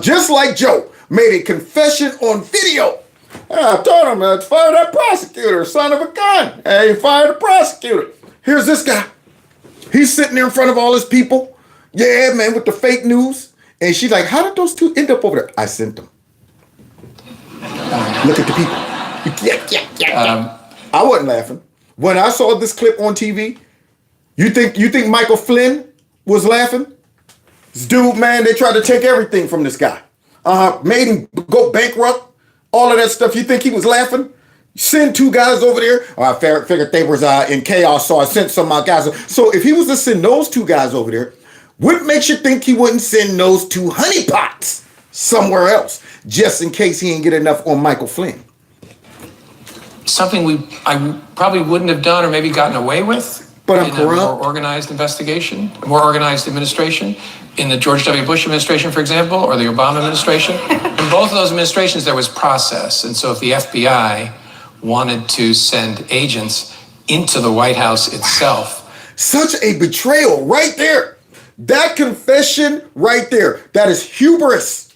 S1: Just like Joe made a confession on video. I told him to fire that prosecutor, son of a gun. Hey, fire the prosecutor. Here's this guy. He's sitting there in front of all his people. Yeah, man, with the fake news. And she's like, how did those two end up over there? I sent them. Look at the people. I wasn't laughing. When I saw this clip on TV, you think Michael Flynn was laughing? This dude, man, they tried to take everything from this guy. Made him go bankrupt. All of that stuff. You think he was laughing? Send two guys over there. I figured they was in chaos, so I sent some of my guys. So if he was to send those two guys over there, what makes you think he wouldn't send those two honeypots somewhere else, just in case he didn't get enough on Michael Flynn?
S4: Something I probably wouldn't have done or maybe gotten away with.
S1: But I'm
S4: in
S1: corrupt.
S4: A more organized investigation, a more organized administration. In the George W. Bush administration, for example, or the Obama administration. In both of those administrations, there was process. And so if the FBI wanted to send agents into the White House itself.
S1: Such a betrayal right there. That confession right there. That is hubris.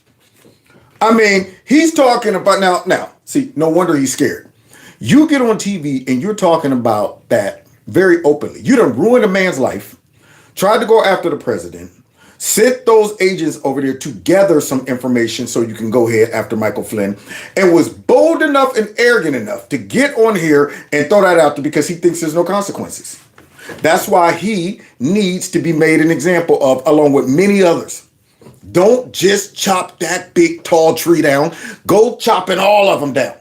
S1: I mean, he's talking about now, see, no wonder he's scared. You get on TV and you're talking about that very openly. You done ruined a man's life, tried to go after the president, sent those agents over there to gather some information so you can go ahead after Michael Flynn, and was bold enough and arrogant enough to get on here and throw that out there because he thinks there's no consequences. That's why he needs to be made an example of, along with many others. Don't just chop that big tall tree down. Go chopping all of them down.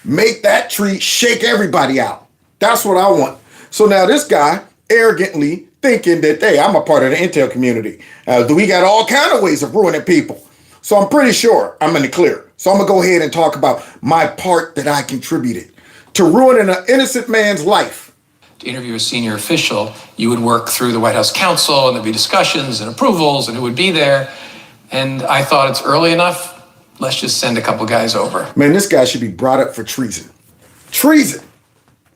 S1: Make that tree shake everybody out. That's what I want. So now this guy arrogantly thinking that, hey, I'm a part of the intel community. We got all kind of ways of ruining people. So I'm pretty sure I'm in the clear. So I'm going to go ahead and talk about my part that I contributed to ruining an innocent man's life.
S4: To interview a senior official, you would work through the White House counsel, and there'd be discussions and approvals, and who would be there. And I thought it's early enough. Let's just send a couple guys over.
S1: Man, this guy should be brought up for treason. Treason.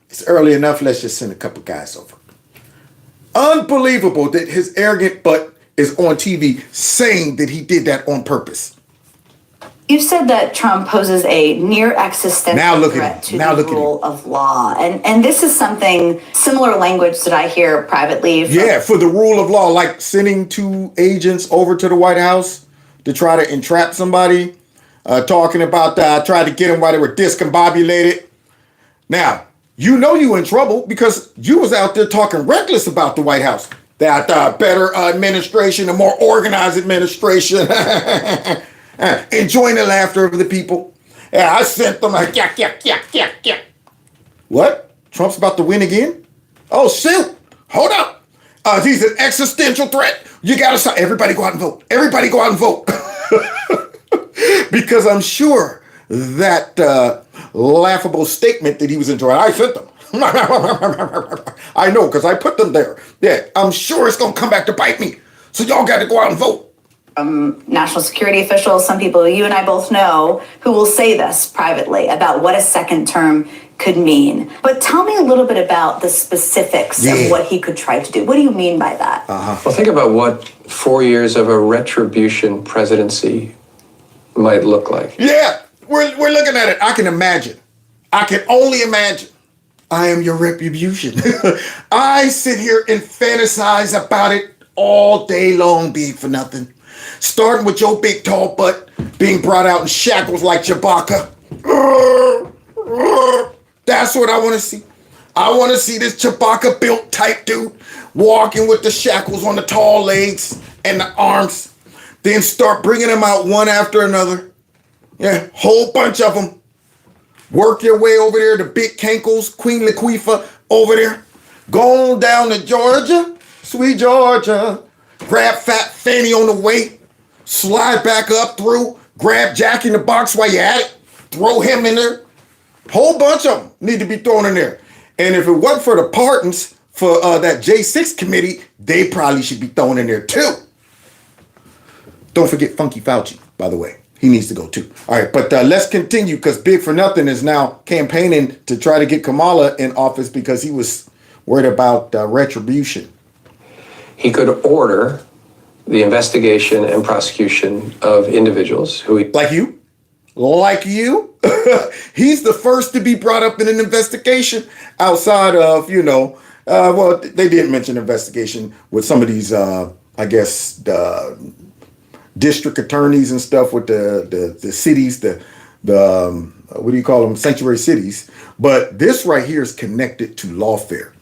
S1: It's early enough. Let's just send a couple guys over. Unbelievable that his arrogant butt is on TV saying that he did that on purpose.
S11: You've said that Trump poses a near existential threat to the rule of law. And this is something, similar language that I hear privately.
S1: For the rule of law, like sending two agents over to the White House to try to entrap somebody, talking about that, tried to get them while they were discombobulated. Now, you know you in trouble because you was out there talking reckless about the White House. That better administration, a more organized administration. Enjoying the laughter of the people. Yeah, I sent them yeah. What? Trump's about to win again? Oh, shoot. Hold up. He's an existential threat. You got to stop. Everybody go out and vote. Everybody go out and vote. Because I'm sure that laughable statement that he was enjoying, I sent them. I know, because I put them there. Yeah, I'm sure it's going to come back to bite me. So y'all got to go out and vote.
S11: National security officials, some people you and I both know, who will say this privately about what a second term could mean. But tell me a little bit about the specifics of what he could try to do. What do you mean by that?
S4: Well, think about what 4 years of a retribution presidency might look like.
S1: Yeah, we're looking at it. I can imagine. I can only imagine. I am your retribution. I sit here and fantasize about it all day long, Big for Nothing. Starting with your big tall butt being brought out in shackles like Chewbacca. That's what I want to see. I want to see this Chewbacca built type dude walking with the shackles on the tall legs and the arms. Then start bringing them out one after another. Yeah, whole bunch of them. Work your way over there to Big Cankles, Queen Laquifa over there. Go on down to Georgia, sweet Georgia. Grab Fat Fanny on the way. Slide back up through. Grab Jack in the Box while you're at it. Throw him in there. Whole bunch of them need to be thrown in there. And if it wasn't for the pardons for that J6 committee, they probably should be thrown in there too. Don't forget Funky Fauci, by the way. He needs to go too. All right, but let's continue because Big for Nothing is now campaigning to try to get Kamala in office because he was worried about retribution.
S4: He could order the investigation and prosecution of individuals who...
S1: Like you? He's the first to be brought up in an investigation outside of, well, they did mention investigation with some of these, I guess, the district attorneys and stuff with the cities, the what do you call them, sanctuary cities. But this right here is connected to lawfare.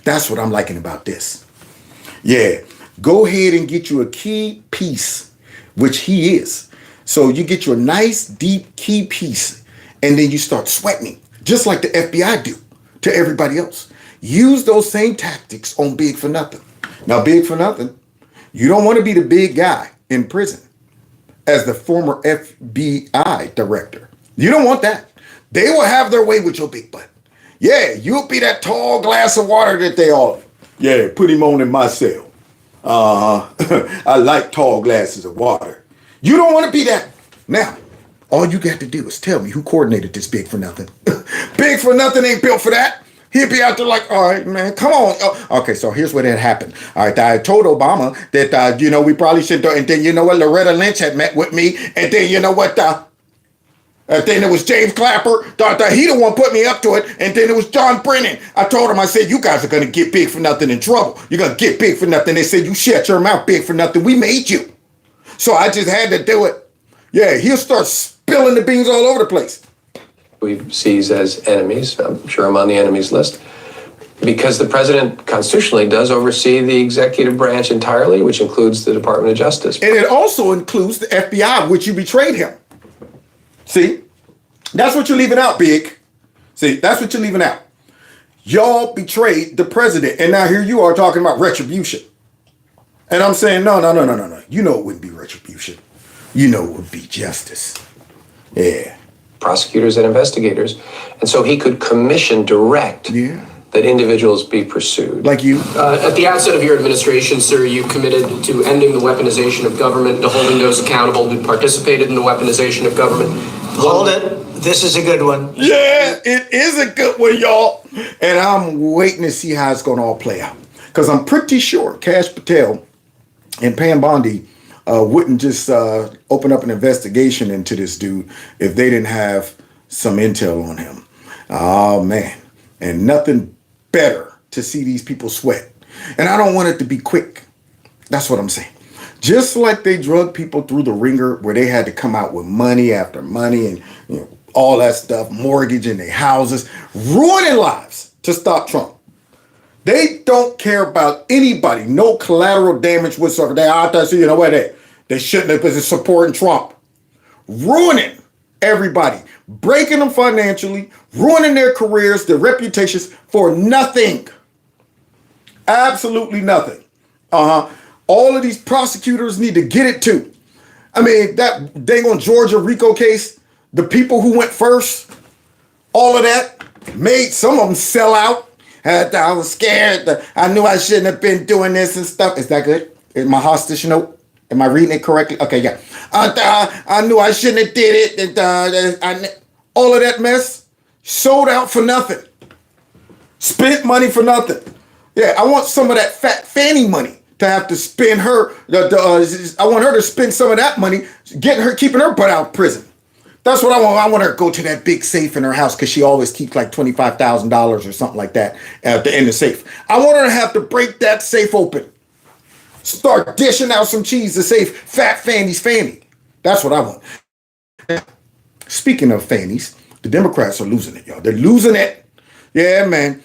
S1: That's what I'm liking about this. Yeah, go ahead and get you a key piece, which he is. So you get you a nice, deep key piece, and then you start sweating, just like the FBI do to everybody else. Use those same tactics on Big for Nothing. Now, Big for Nothing, you don't want to be the big guy in prison as the former FBI director. You don't want that. They will have their way with your big butt. Yeah, you'll be that tall glass of water that they all... Yeah, put him on in my cell. I like tall glasses of water. You don't want to be that. Now, all you got to do is tell me who coordinated this Big for Nothing. Big for Nothing ain't built for that. He'd be out there like, all right, man, come on. Okay, so here's what had happened. All right, I told Obama that, we probably should do, and then you know what, Loretta Lynch had met with me, and then you know what, then it was James Clapper, he the one put me up to it, and then it was John Brennan. I told him, I said, you guys are going to get Big for Nothing in trouble. You're going to get Big for Nothing. They said, you shut your mouth, Big for Nothing. We made you. So I just had to do it. Yeah, he'll start spilling the beans all over the place.
S4: We sees as enemies. I'm sure I'm on the enemies list. Because the president constitutionally does oversee the executive branch entirely, which includes the Department of Justice.
S1: And it also includes the FBI, which you betrayed him. See? That's what you're leaving out, Big. See, that's what you're leaving out. Y'all betrayed the president. And now here you are talking about retribution. And I'm saying, no. You know it wouldn't be retribution. You know it would be justice. Yeah.
S4: Prosecutors and investigators. And so he could commission direct that individuals be pursued.
S1: Like you?
S12: At the outset of your administration, sir, you committed to ending the weaponization of government and to holding those accountable who participated in the weaponization of government.
S7: Hold it. This is a good one.
S1: Yeah, it is a good one, y'all. And I'm waiting to see how it's going to all play out. Because I'm pretty sure Kash Patel and Pam Bondi wouldn't just open up an investigation into this dude if they didn't have some intel on him. Oh, man. And nothing better to see these people sweat. And I don't want it to be quick. That's what I'm saying. Just like they drug people through the ringer where they had to come out with money after money and all that stuff, mortgaging their houses, ruining lives to stop Trump. They don't care about anybody. No collateral damage whatsoever. They out there, so you know what? They shouldn't have been supporting Trump. Ruining everybody. Breaking them financially. Ruining their careers, their reputations for nothing. Absolutely nothing. All of these prosecutors need to get it too. I mean, that dang on Georgia RICO case, the people who went first, all of that made some of them sell out. I was scared. I knew I shouldn't have been doing this and stuff. Is that good? Is my hostage note? Am I reading it correctly? Okay, yeah. I knew I shouldn't have did it. All of that mess sold out for nothing. Spent money for nothing. Yeah, I want some of that fat Fanny money to have to spend her. I want her to spend some of that money keeping her butt out of prison. That's what I want. I want her to go to that big safe in her house because she always keeps like $25,000 or something like that at the end of the safe. I want her to have to break that safe open. Start dishing out some cheese to save fat Fanny's Fanny. That's what I want. Speaking of Fannies, the Democrats are losing it, y'all. They're losing it. Yeah, man.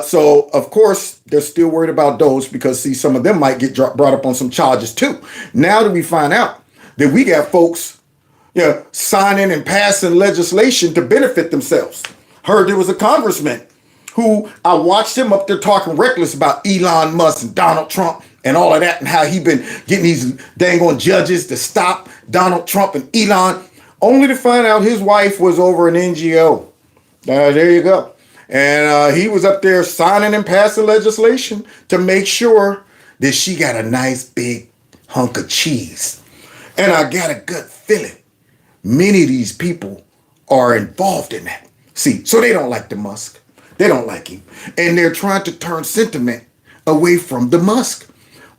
S1: So, of course, they're still worried about DOGE because, see, some of them might get brought up on some charges, too. Now that we find out that we got folks signing and passing legislation to benefit themselves. Heard there was a congressman who I watched him up there talking reckless about Elon Musk and Donald Trump and all of that and how he been getting these dang on judges to stop Donald Trump and Elon, only to find out his wife was over an NGO. There you go. And he was up there signing and passing legislation to make sure that she got a nice big hunk of cheese. And I got a gut feeling many of these people are involved in that. See, so they don't like the Musk. They don't like him. And they're trying to turn sentiment away from the Musk,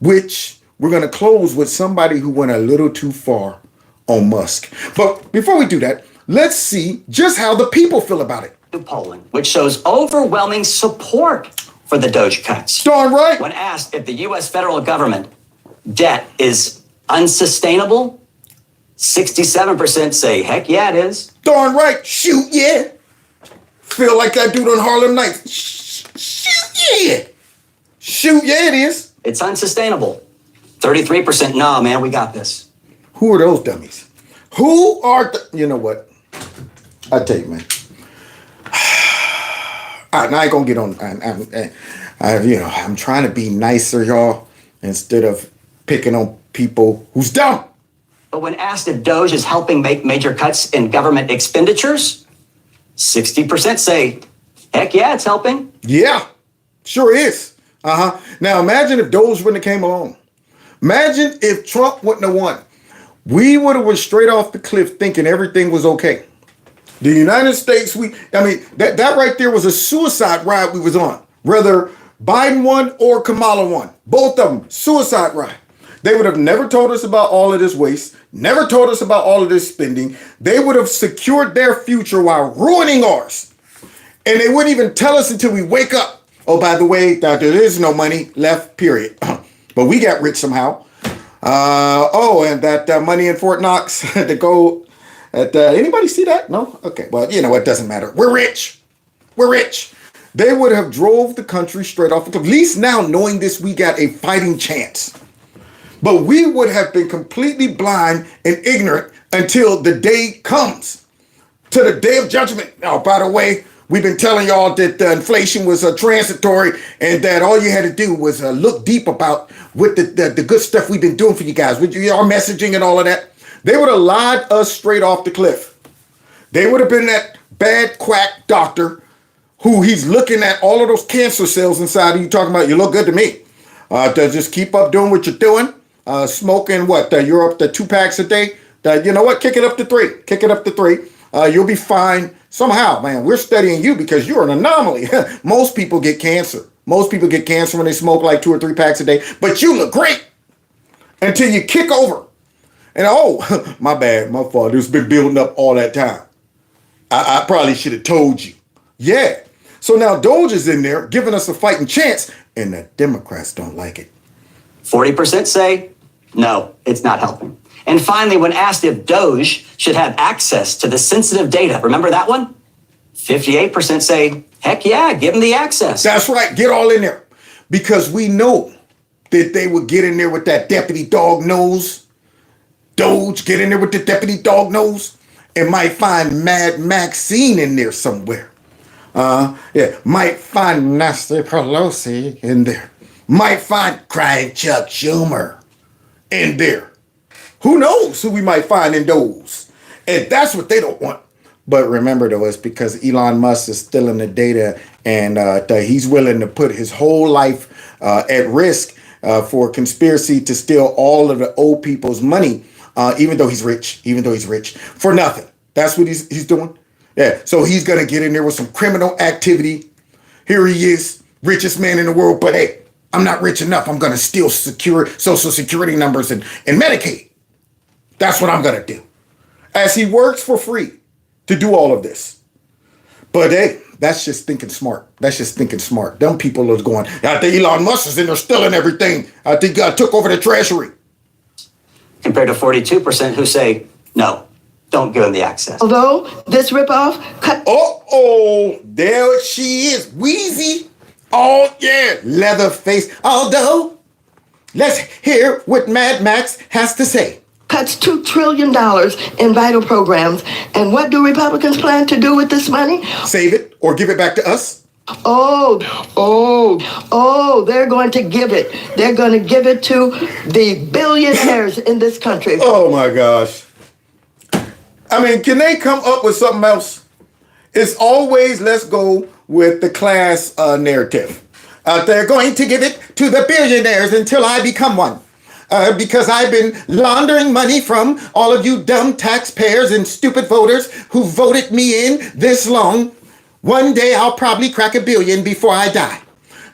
S1: which we're going to close with somebody who went a little too far on Musk. But before we do that, let's see just how the people feel about it.
S13: Polling, which shows overwhelming support for the DOGE cuts.
S1: Darn right.
S13: When asked if the U.S. federal government debt is unsustainable, 67% say, heck yeah, it is.
S1: Darn right. Shoot, yeah. Feel like that dude on Harlem Nights. Shoot, yeah. Shoot, yeah, it is.
S13: It's unsustainable. 33%, nah, man, we got this.
S1: Who are those dummies? Who are you know what? I tell you, man. I ain't gonna get on. I'm trying to be nicer, y'all, instead of picking on people who's dumb.
S13: But when asked if DOGE is helping make major cuts in government expenditures, 60% say, heck yeah, it's helping.
S1: Yeah, sure is. Now imagine if DOGE wouldn't have came along. Imagine if Trump wouldn't have won. We would have went straight off the cliff thinking everything was okay. The United States, that right there was a suicide ride we was on. Whether Biden won or Kamala won. Both of them, suicide ride. They would have never told us about all of this waste, never told us about all of this spending. They would have secured their future while ruining ours. And they wouldn't even tell us until we wake up. Oh, by the way, there is no money left, period. But we got rich somehow. And that money in Fort Knox to go... anybody see that? No? Okay. Well, it doesn't matter. We're rich. We're rich. They would have drove the country straight off the cliff. At least now, knowing this, we got a fighting chance. But we would have been completely blind and ignorant until the day comes. To the day of judgment. Oh, by the way, we've been telling y'all that the inflation was transitory and that all you had to do was look deep about what the good stuff we've been doing for you guys. With our messaging and all of that. They would have lied us straight off the cliff. They would have been that bad quack doctor who he's looking at all of those cancer cells inside of you talking about, you look good to me. Just keep up doing what you're doing. Smoking you're up to 2 packs a day. You know what? Kick it up to 3. Kick it up to 3. You'll be fine. Somehow, man, we're studying you because you're an anomaly. Most people get cancer. Most people get cancer when they smoke like 2 or 3 packs a day. But you look great until you kick over. And my bad, my fault. It's been building up all that time. I probably should have told you. Yeah. So now DOGE is in there giving us a fighting chance, and the Democrats don't like it.
S13: 40% say, no, it's not helping. And finally, when asked if DOGE should have access to the sensitive data, remember that one? 58% say, heck yeah, give them the access.
S1: That's right. Get all in there. Because we know that they would get in there with that deputy dog nose. DOGE, get in there with the deputy dog nose and might find Mad Maxine in there somewhere. Might find Nancy Pelosi in there. Might find crying Chuck Schumer in there. Who knows who we might find in those? And that's what they don't want. But remember, though, it's because Elon Musk is stealing the data, and he's willing to put his whole life at risk for a conspiracy to steal all of the old people's money, even though he's rich, for nothing. That's what he's doing. Yeah, so he's going to get in there with some criminal activity. Here he is, richest man in the world, but hey, I'm not rich enough. I'm going to steal Social Security numbers and Medicaid. That's what I'm going to do. As he works for free to do all of this. But hey, that's just thinking smart. Them people are going, I think Elon Musk is in there stealing everything. I think took over the treasury.
S13: Compared to 42% who say, no, don't give them the access.
S7: Although this ripoff cut.
S1: Oh, there she is. Wheezy. Oh, yeah. Leatherface. Although, let's hear what Mad Max has to say.
S7: Cuts $2 trillion in vital programs. And what do Republicans plan to do with this money?
S1: Save it or give it back to us?
S7: Oh, they're going to give it. They're going to give it to the billionaires in this country.
S1: Oh, my gosh. I mean, can they come up with something else? It's always, let's go with the class narrative. They're going to give it to the billionaires until I become one. Because I've been laundering money from all of you dumb taxpayers and stupid voters who voted me in this long. One day I'll probably crack $1 billion before I die.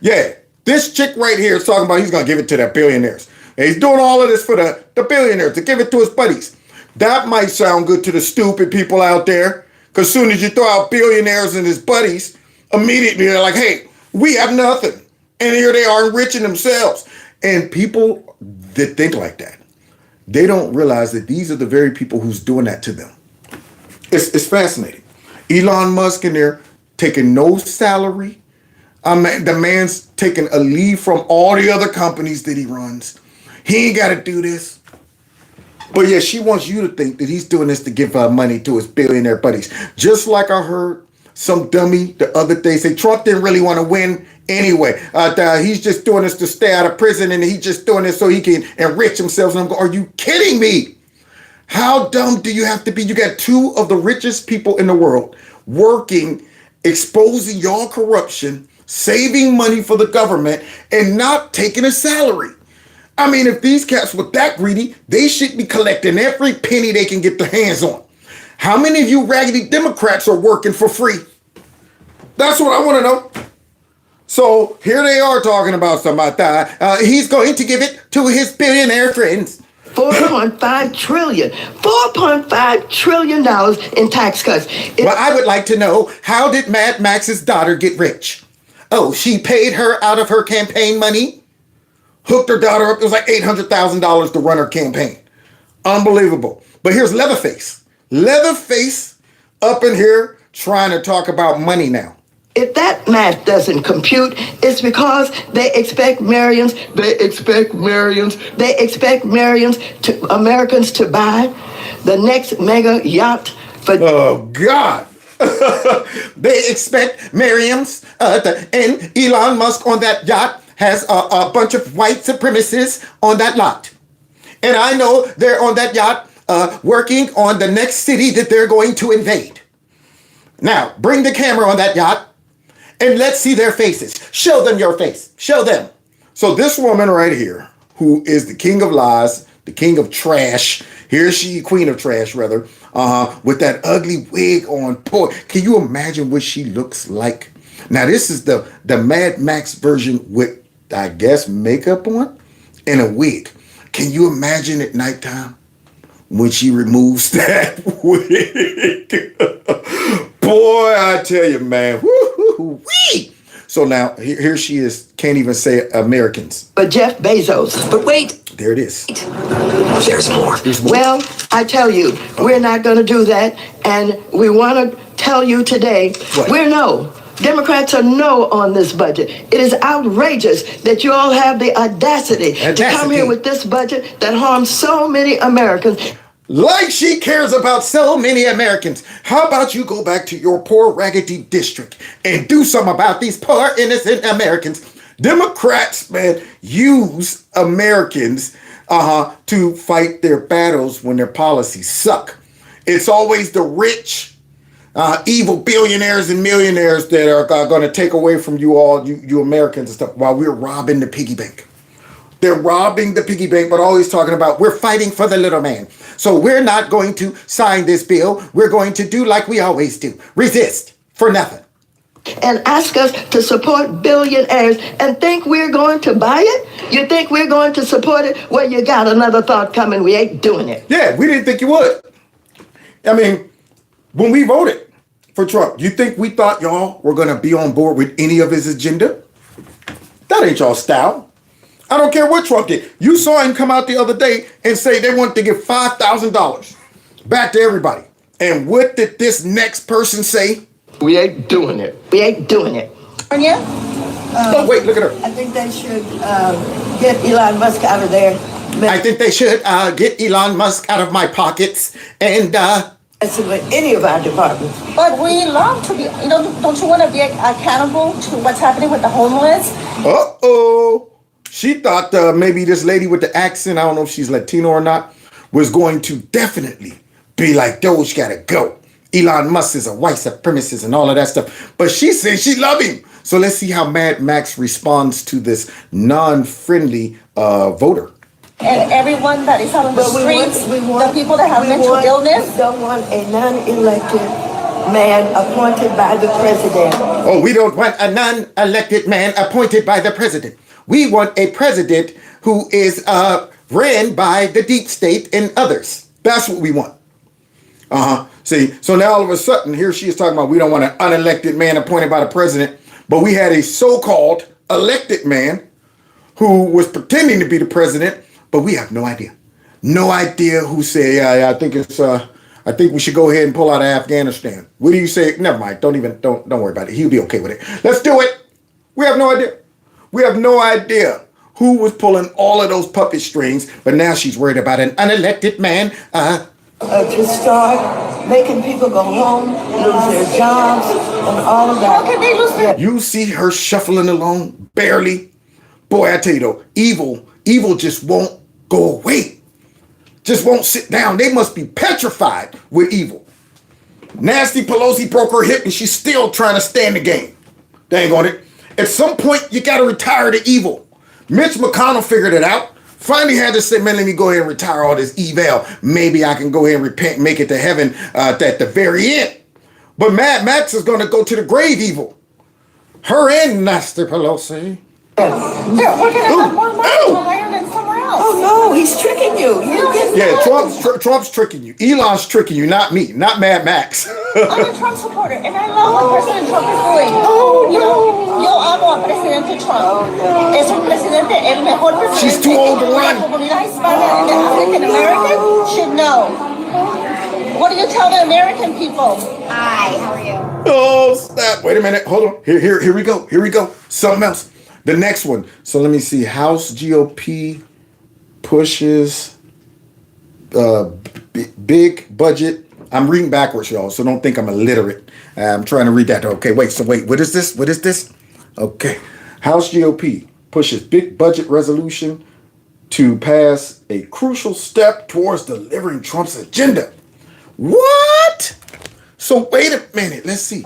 S1: Yeah, this chick right here is talking about he's going to give it to the billionaires. And he's doing all of this for the billionaires to give it to his buddies. That might sound good to the stupid people out there. Because as soon as you throw out billionaires and his buddies, immediately they're like, hey, we have nothing. And here they are enriching themselves. And people that think like that, they don't realize that these are the very people who's doing that to them. It's fascinating. Elon Musk in there taking no salary. The man's taking a leave from all the other companies that he runs. He ain't got to do this. But yeah, she wants you to think that he's doing this to give money to his billionaire buddies. Just like I heard some dummy the other day say Trump didn't really want to win anyway. He's just doing this to stay out of prison, and he's just doing this so he can enrich himself. And I'm going, are you kidding me? How dumb do you have to be? You got two of the richest people in the world working, exposing your corruption, saving money for the government, and not taking a salary. I mean, if these cats were that greedy, they should be collecting every penny they can get their hands on. How many of you raggedy Democrats are working for free? That's what I want to know. So here they are talking about something about that. He's going to give it to his billionaire friends.
S7: $4.5 trillion in tax cuts.
S1: Well, I would like to know, how did Mad Max's daughter get rich? Oh, she paid her out of her campaign money? Hooked her daughter up. It was like $800,000 to run her campaign. Unbelievable. But here's Leatherface. Leatherface up in here trying to talk about money now.
S7: If that math doesn't compute, it's because they expect Americans to Americans to buy the next mega yacht for.
S1: Oh God. They expect Miriam's and Elon Musk on that yacht has a bunch of white supremacists on that lot. And I know they're on that yacht working on the next city that they're going to invade. Now, bring the camera on that yacht and let's see their faces. Show them your face. Show them. So this woman right here, who is the king of lies, the king of trash, here she, queen of trash rather, with that ugly wig on. Boy, can you imagine what she looks like? Now, this is the Mad Max version with, I guess, makeup on and a wig. Can you imagine at nighttime when she removes that wig? Boy, I tell you, man. Woo-hoo-wee. So now, here she is. Can't even say Americans.
S7: But Jeff Bezos.
S10: But wait.
S1: There it is.
S10: There's more.
S7: Well, I tell you, we're not going to do that. And we want to tell you today, we're no. Democrats are no on this budget. It is outrageous that you all have the audacity to come here with this budget that harms so many Americans.
S1: Like she cares about so many Americans. How about you go back to your poor raggedy district and do something about these poor innocent Americans? Democrats, man, use Americans to fight their battles when their policies suck. It's always the rich, evil billionaires and millionaires that are going to take away from you all, you Americans and stuff, while we're robbing the piggy bank. They're robbing the piggy bank, but always talking about we're fighting for the little man. So we're not going to sign this bill. We're going to do like we always do. Resist for nothing.
S7: And ask us to support billionaires and think we're going to buy it? You think we're going to support it? Well, you got another thought coming. We ain't doing it.
S1: Yeah, we didn't think you would. I mean, when we voted for Trump, you think we thought y'all were going to be on board with any of his agenda? That ain't y'all style. I don't care what Trump did. You saw him come out the other day and say they wanted to give $5,000 back to everybody. And what did this next person say?
S7: We ain't doing it. We ain't doing it.
S1: Oh, wait, look at her.
S7: I think they should get Elon Musk out of there.
S1: I think they should get Elon Musk out of my pockets and
S7: with any of our departments.
S14: But we love to be, don't you want to be accountable to what's happening with the homeless?
S1: Uh-oh. She thought maybe this lady with the accent, I don't know if she's Latino or not, was going to definitely be like, DOGE gotta go. Elon Musk is a white supremacist and all of that stuff. But she said she love him. So let's see how Mad Max responds to this non-friendly voter.
S14: And everyone that is out on the streets, the people that have mental illness.
S7: We don't want a non-elected man appointed by the president.
S1: Oh, we don't want a non-elected man appointed by the president. We want a president who is ran by the deep state and others. That's what we want. See, so now all of a sudden, here she is talking about we don't want an unelected man appointed by the president, but we had a so-called elected man who was pretending to be the president, but we have no idea. No idea who said, yeah, I think we should go ahead and pull out of Afghanistan. What do you say? Never mind. Don't worry about it. He'll be okay with it. Let's do it. We have no idea. We have no idea who was pulling all of those puppet strings, but now she's worried about an unelected man.
S7: To start making people go home, lose their jobs, and all of that.
S14: How can they lose their...
S1: You see her shuffling along, barely. Boy, I tell you though, evil just won't go away. Just won't sit down. They must be petrified with evil. Nasty Pelosi broke her hip and she's still trying to stand the game. Dang on it. At some point, you got to retire the evil. Mitch McConnell figured it out. Finally had to say, man, let me go ahead and retire all this evil. Maybe I can go ahead and repent, make it to heaven at the very end. But Mad Max is going to go to the grave evil. Her and Nasty Pelosi.
S14: We're going to have more money to hire than somewhere else.
S7: Oh, no, he's tricking you.
S1: Yeah, Trump's tricking you. Elon's tricking you, not me, not Mad Max.
S14: I'm a Trump supporter, and I love what President Trump is doing. Yo amo a Presidente Trump. Es un presidente, el mejor presidente.
S1: She's too old to run.
S14: La comunidad hispana and the African American should know. What do you tell the American people?
S8: Hi, how are you?
S1: Oh, snap. Wait a minute. Hold on. Here we go. Here we go. Something else. The next one. So let me see. House GOP pushes big budget. I'm reading backwards, y'all, so don't think I'm illiterate. I'm trying to read that. Okay, wait. What is this? What is this? Okay. House GOP pushes big budget resolution to pass a crucial step towards delivering Trump's agenda. What? So wait a minute. Let's see.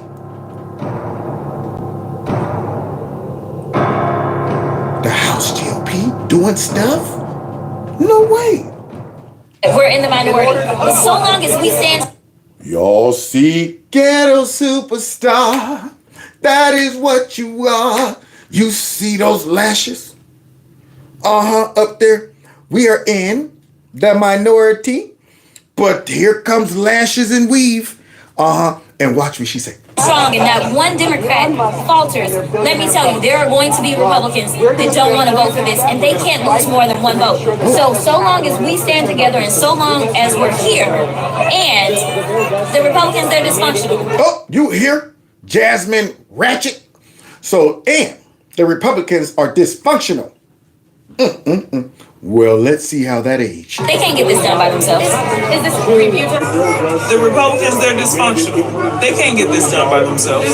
S1: The House GOP doing stuff? No way.
S15: We're in the minority. So long as we stand.
S1: Y'all see, ghetto superstar. That is what you are. You see those lashes? Up there. We are in the minority, but here comes lashes and weave. And watch what she say.
S15: Strong, and not one Democrat falters. Let me tell you, there are going to be Republicans that don't want to vote for this, and they can't lose more than one vote. So long as we stand together, and so long as we're here, and the Republicans, they're dysfunctional.
S1: Oh, you hear? Jasmine Ratchet. So, and the Republicans are dysfunctional. Well, let's see how that aged.
S15: They can't get this done by themselves. Is this a review?
S16: The Republicans, they're dysfunctional. They can't get this done by themselves.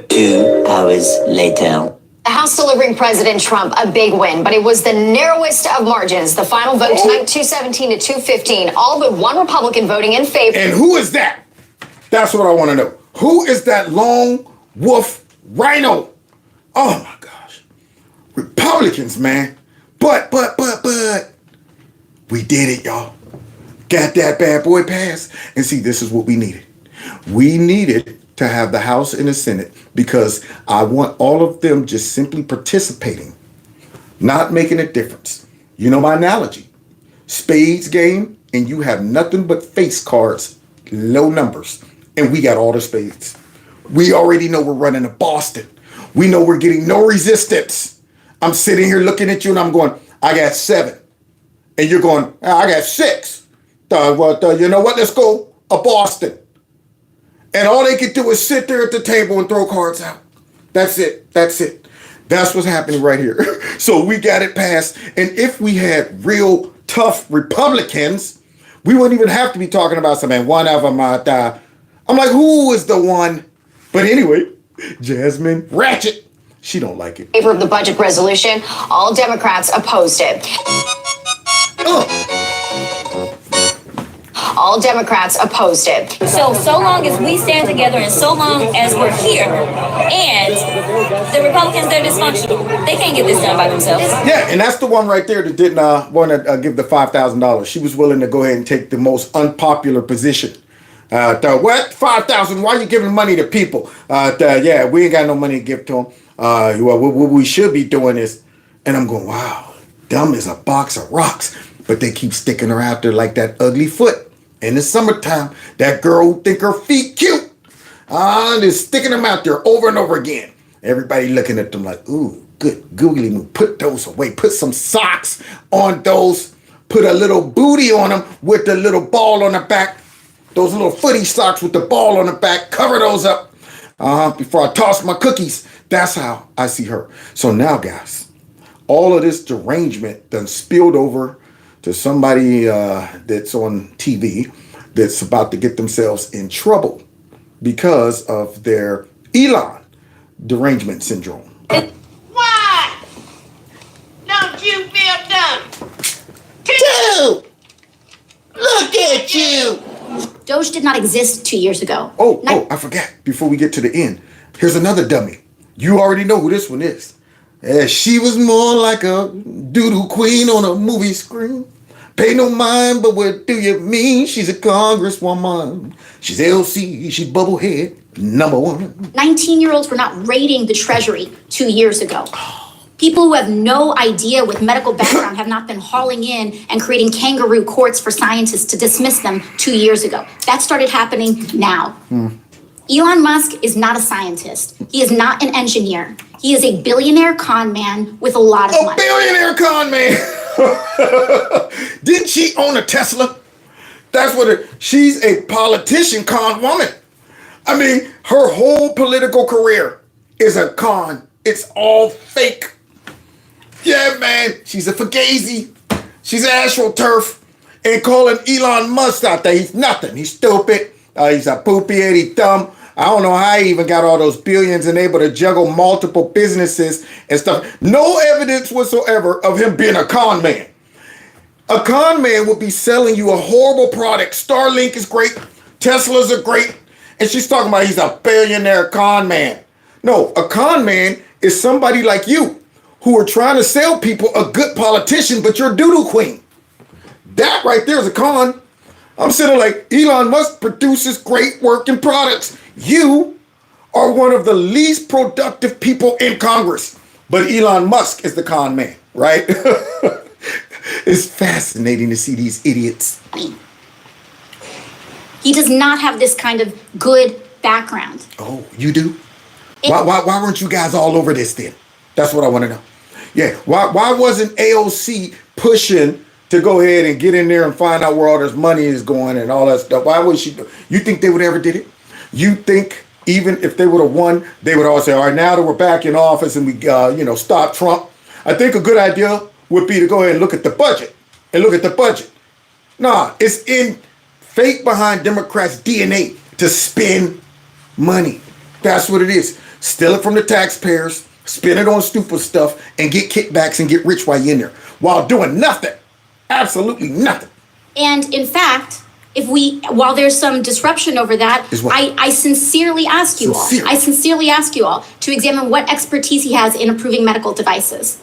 S17: 2 hours later.
S6: The House delivering President Trump a big win, but it was the narrowest of margins. The final vote tonight, 217 to 215, all but one Republican voting in favor.
S1: And who is that? That's what I want to know. Who is that lone wolf rhino? Oh my gosh. Republicans, man. But, we did it, y'all. Got that bad boy passed. And see, this is what we needed. We needed to have the House and the Senate because I want all of them just simply participating, not making a difference. You know my analogy. Spades game, and you have nothing but face cards, low numbers, and we got all the spades. We already know we're running to Boston. We know we're getting no resistance. I'm sitting here looking at you and I'm going, I got 7. And you're going, I got 6. You know what? Let's go to Boston. And all they could do is sit there at the table and throw cards out. That's it. That's it. That's what's happening right here. So we got it passed. And if we had real tough Republicans, we wouldn't even have to be talking about something. One of them might die. I'm like, who is the one? But anyway, Jasmine Ratchet, she don't like it.
S6: Favor of the budget resolution, all Democrats opposed it. All Democrats opposed it.
S15: So long as we stand together and so long as we're here, and the Republicans, they're dysfunctional. They can't get this done by themselves.
S1: Yeah, and that's the one right there that didn't want to give the $5,000. She was willing to go ahead and take the most unpopular position. What? $5,000? Why are you giving money to people? Yeah, we ain't got no money to give to them. What we should be doing is, and I'm going, wow, dumb as a box of rocks. But they keep sticking her out there like that ugly foot. In the summertime, that girl who think her feet cute. They're sticking them out there over and over again. Everybody looking at them like, ooh, good googly move. Put those away. Put some socks on those. Put a little booty on them with the little ball on the back. Those little footy socks with the ball on the back. Cover those up before I toss my cookies. That's how I see her. So now, guys, all of this derangement done spilled over to somebody that's on TV that's about to get themselves in trouble because of their Elon derangement syndrome.
S14: Why? Don't you feel dumb?
S6: Dude! Look at you! DOGE did not exist 2 years ago.
S1: Oh, I forgot. Before we get to the end, here's another dummy. You already know who this one is. She was more like a doodoo queen on a movie screen. Pay no mind, but what do you mean? She's a congresswoman. She's LC, she's bubblehead, #1.
S6: 19-year-olds were not raiding the Treasury 2 years ago. People who have no idea with medical background have not been hauling in and creating kangaroo courts for scientists to dismiss them 2 years ago. That started happening now. Elon Musk is not a scientist. He is not an engineer. He is a billionaire con man with a lot of money.
S1: A billionaire con man! Didn't she own a Tesla? That's what she's a politician con woman. I mean, her whole political career is a con. It's all fake. Yeah, man, she's a fugazi. She's astroturf. And calling Elon Musk out there, he's nothing. He's stupid. He's a poopy head, he's dumb. I don't know how he even got all those billions and able to juggle multiple businesses and stuff. No evidence whatsoever of him being a con man. A con man would be selling you a horrible product. Starlink is great. Teslas are great. And she's talking about he's a billionaire con man. No, a con man is somebody like you who are trying to sell people a good politician, but you're a doodle queen. That right there is a con. I'm sitting like, Elon Musk produces great working products. You are one of the least productive people in Congress. But Elon Musk is the con man, right? It's fascinating to see these idiots.
S6: He does not have this kind of good background.
S1: Oh, you do? Why weren't you guys all over this then? That's what I want to know. Yeah, why wasn't AOC pushing to go ahead and get in there and find out where all this money is going and all that stuff? Why would she? You think they would ever did it? You think even if they would have won, they would all say, all right, now that we're back in office and we, stop Trump, I think a good idea would be to go ahead and look at the budget and look at the budget. Nah, it's in fake behind Democrats' DNA to spend money. That's what it is. Steal it from the taxpayers spend it on stupid stuff, and get kickbacks and get rich while you're in there, while doing nothing, absolutely nothing.
S6: And in fact, while there's some disruption over that, I sincerely ask you all to examine what expertise he has in approving medical devices,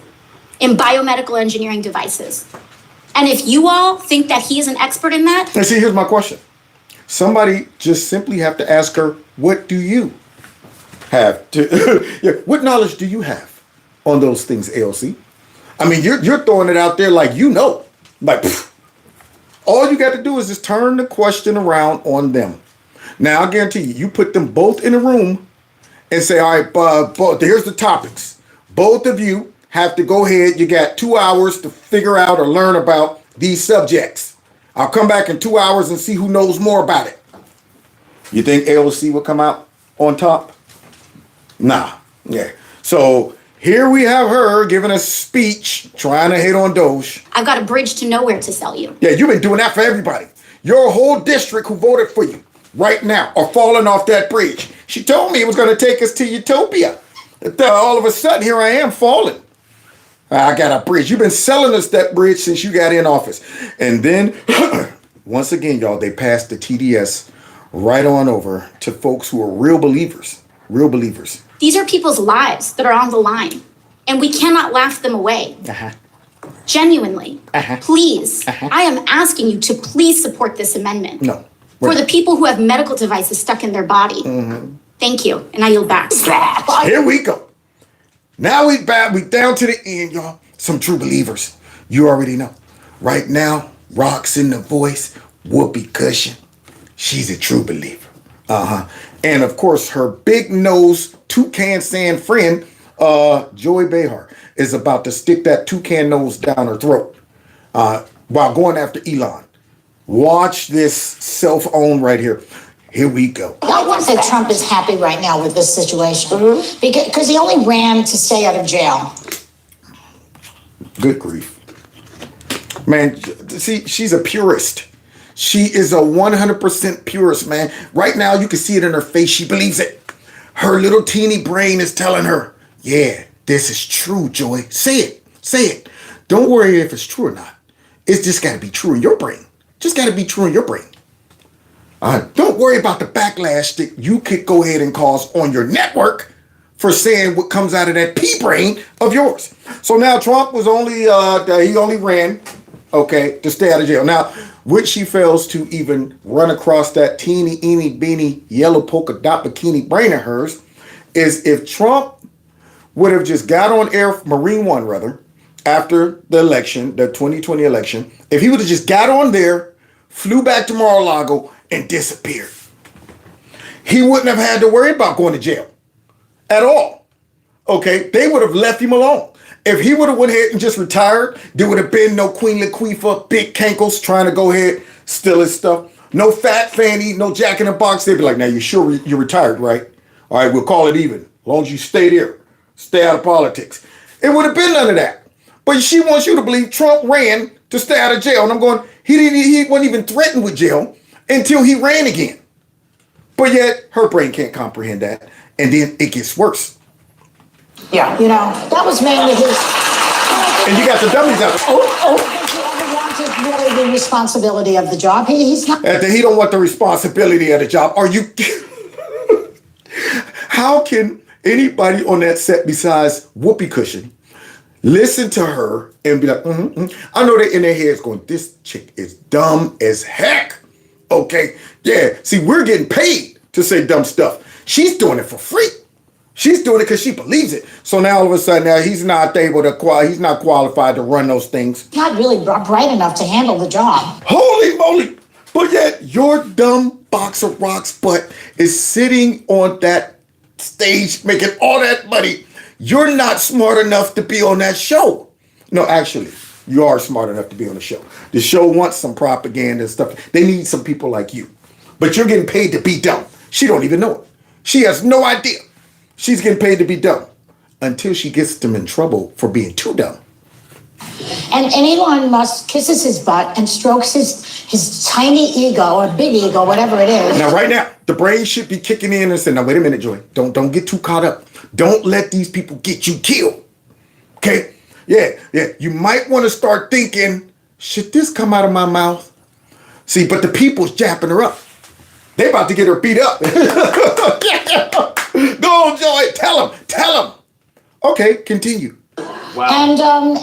S6: in biomedical engineering devices. And if you all think that he is an expert in that.
S1: And see, here's my question. Somebody just simply have to ask her, what do you have to, what knowledge do you have on those things, AOC? I mean, you're throwing it out there like like, all you got to do is just turn the question around on them. Now, I guarantee you put them both in a room and say, all right, here's the topics. Both of you have to go ahead. You got 2 hours to figure out or learn about these subjects. I'll come back in 2 hours and see who knows more about it. You think AOC will come out on top? Nah. Yeah. So here we have her giving a speech trying to hit on DOGE.
S6: I've got a bridge to nowhere to sell you.
S1: Yeah, you've been doing that for everybody. Your whole district who voted for you right now are falling off that bridge. She told me it was going to take us to utopia. All of a sudden, here I am falling. I got a bridge. You've been selling us that bridge since you got in office. And then, once again, y'all, they passed the TDS right on over to folks who are real believers. Real believers.
S6: These are people's lives that are on the line, and we cannot laugh them away. Genuinely. Please, I am asking you to please support this amendment.
S1: No.
S6: For the people who have medical devices stuck in their body. Thank you, and I yield back.
S1: Here we go. Now we down to the end, y'all. Some true believers. You already know. Right now, Rock's in the voice. Whoopee Cushion. She's a true believer. And of course, her big nose toucan sand friend, Joy Behar, is about to stick that toucan nose down her throat while going after Elon. Watch this self-own right here. Here we go.
S17: I want that Trump is happy right now with this situation because he only ran to stay out of jail.
S1: Good grief. Man, see, she's a purist. She is a 100% purist, man. Right now, you can see it in her face. She believes it. Her little teeny brain is telling her, yeah, this is true, Joy. Say it. Say it. Don't worry if it's true or not. It's just got to be true in your brain. Just got to be true in your brain. Don't worry about the backlash that you could go ahead and cause on your network for saying what comes out of that pea brain of yours. So now Trump was only, he only ran, to stay out of jail. Now, which she fails to even run across that teeny, eeny, beeny, yellow polka dot bikini brain of hers, is if Trump would have just got on air, Marine One rather, after the election, the 2020 election, if he would have just got on there, flew back to Mar-a-Lago, and disappeared, he wouldn't have had to worry about going to jail at all. They would have left him alone. If he would have went ahead and just retired, there would have been no Queen Latifah, big cankles trying to go ahead, steal his stuff. No fat fanny, no Jack in the Box. They'd be like, now you sure you're retired, right? All right, we'll call it even. As long as you stay there, stay out of politics. It would have been none of that. But she wants you to believe Trump ran to stay out of jail. And I'm going, he wasn't even threatened with jail until he ran again. But yet, her brain can't comprehend that. And then it gets worse.
S17: Yeah. You know, that was mainly his...
S1: And you got the dummies out.
S17: He wanted really the responsibility of the job. He's not...
S1: He don't want the responsibility of the job. Are you... How can anybody on that set besides Whoopee Cushion listen to her and be like, I know they're in their heads going, this chick is dumb as heck. Yeah. See, we're getting paid to say dumb stuff. She's doing it for free. She's doing it because she believes it. So now all of a sudden, now he's not able to, he's not qualified to run those things.
S17: Not really bright enough to handle the job.
S1: Holy moly. But yet your dumb box of rocks butt is sitting on that stage making all that money. You're not smart enough to be on that show. No, actually, you are smart enough to be on the show. The show wants some propaganda and stuff. They need some people like you. But you're getting paid to be dumb. She don't even know it. She has no idea. She's getting paid to be dumb until she gets them in trouble for being too dumb.
S17: And Elon Musk kisses his butt and strokes his tiny ego or big ego, whatever it is.
S1: Now, right now, the brain should be kicking in and saying, now, wait a minute, Joy. Don't get too caught up. Don't let these people get you killed. Okay? Yeah. You might want to start thinking, should this come out of my mouth? See, but the people's japping her up. They about to get her beat up. Go on, Joy. Tell him. Okay, continue.
S17: Wow.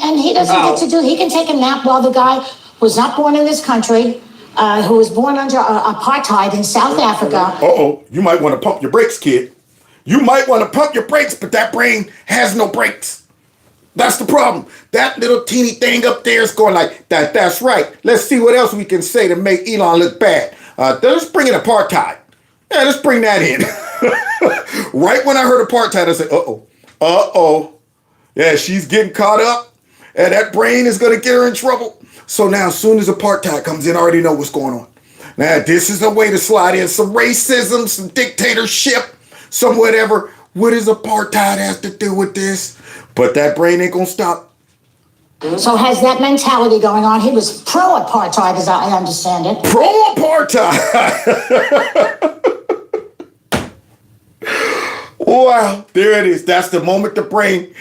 S17: And he doesn't get to do, he can take a nap while the guy was not born in this country, who was born under apartheid in South Africa.
S1: You might want to pump your brakes, kid. You might want to pump your brakes, but that brain has no brakes. That's the problem. That little teeny thing up there is going like, that's right. Let's see what else we can say to make Elon look bad. Let's bring in apartheid. Yeah, let's bring that in. Right when I heard apartheid, I said, uh-oh. Yeah, she's getting caught up, and that brain is going to get her in trouble. So now, as soon as apartheid comes in, I already know what's going on. Now, this is a way to slide in some racism, some dictatorship, some whatever. What does apartheid have to do with this? But that brain ain't going to stop.
S17: So has that mentality going on. He was pro-apartheid, as I understand it.
S1: Pro-apartheid! Wow, there it is. That's the moment the brain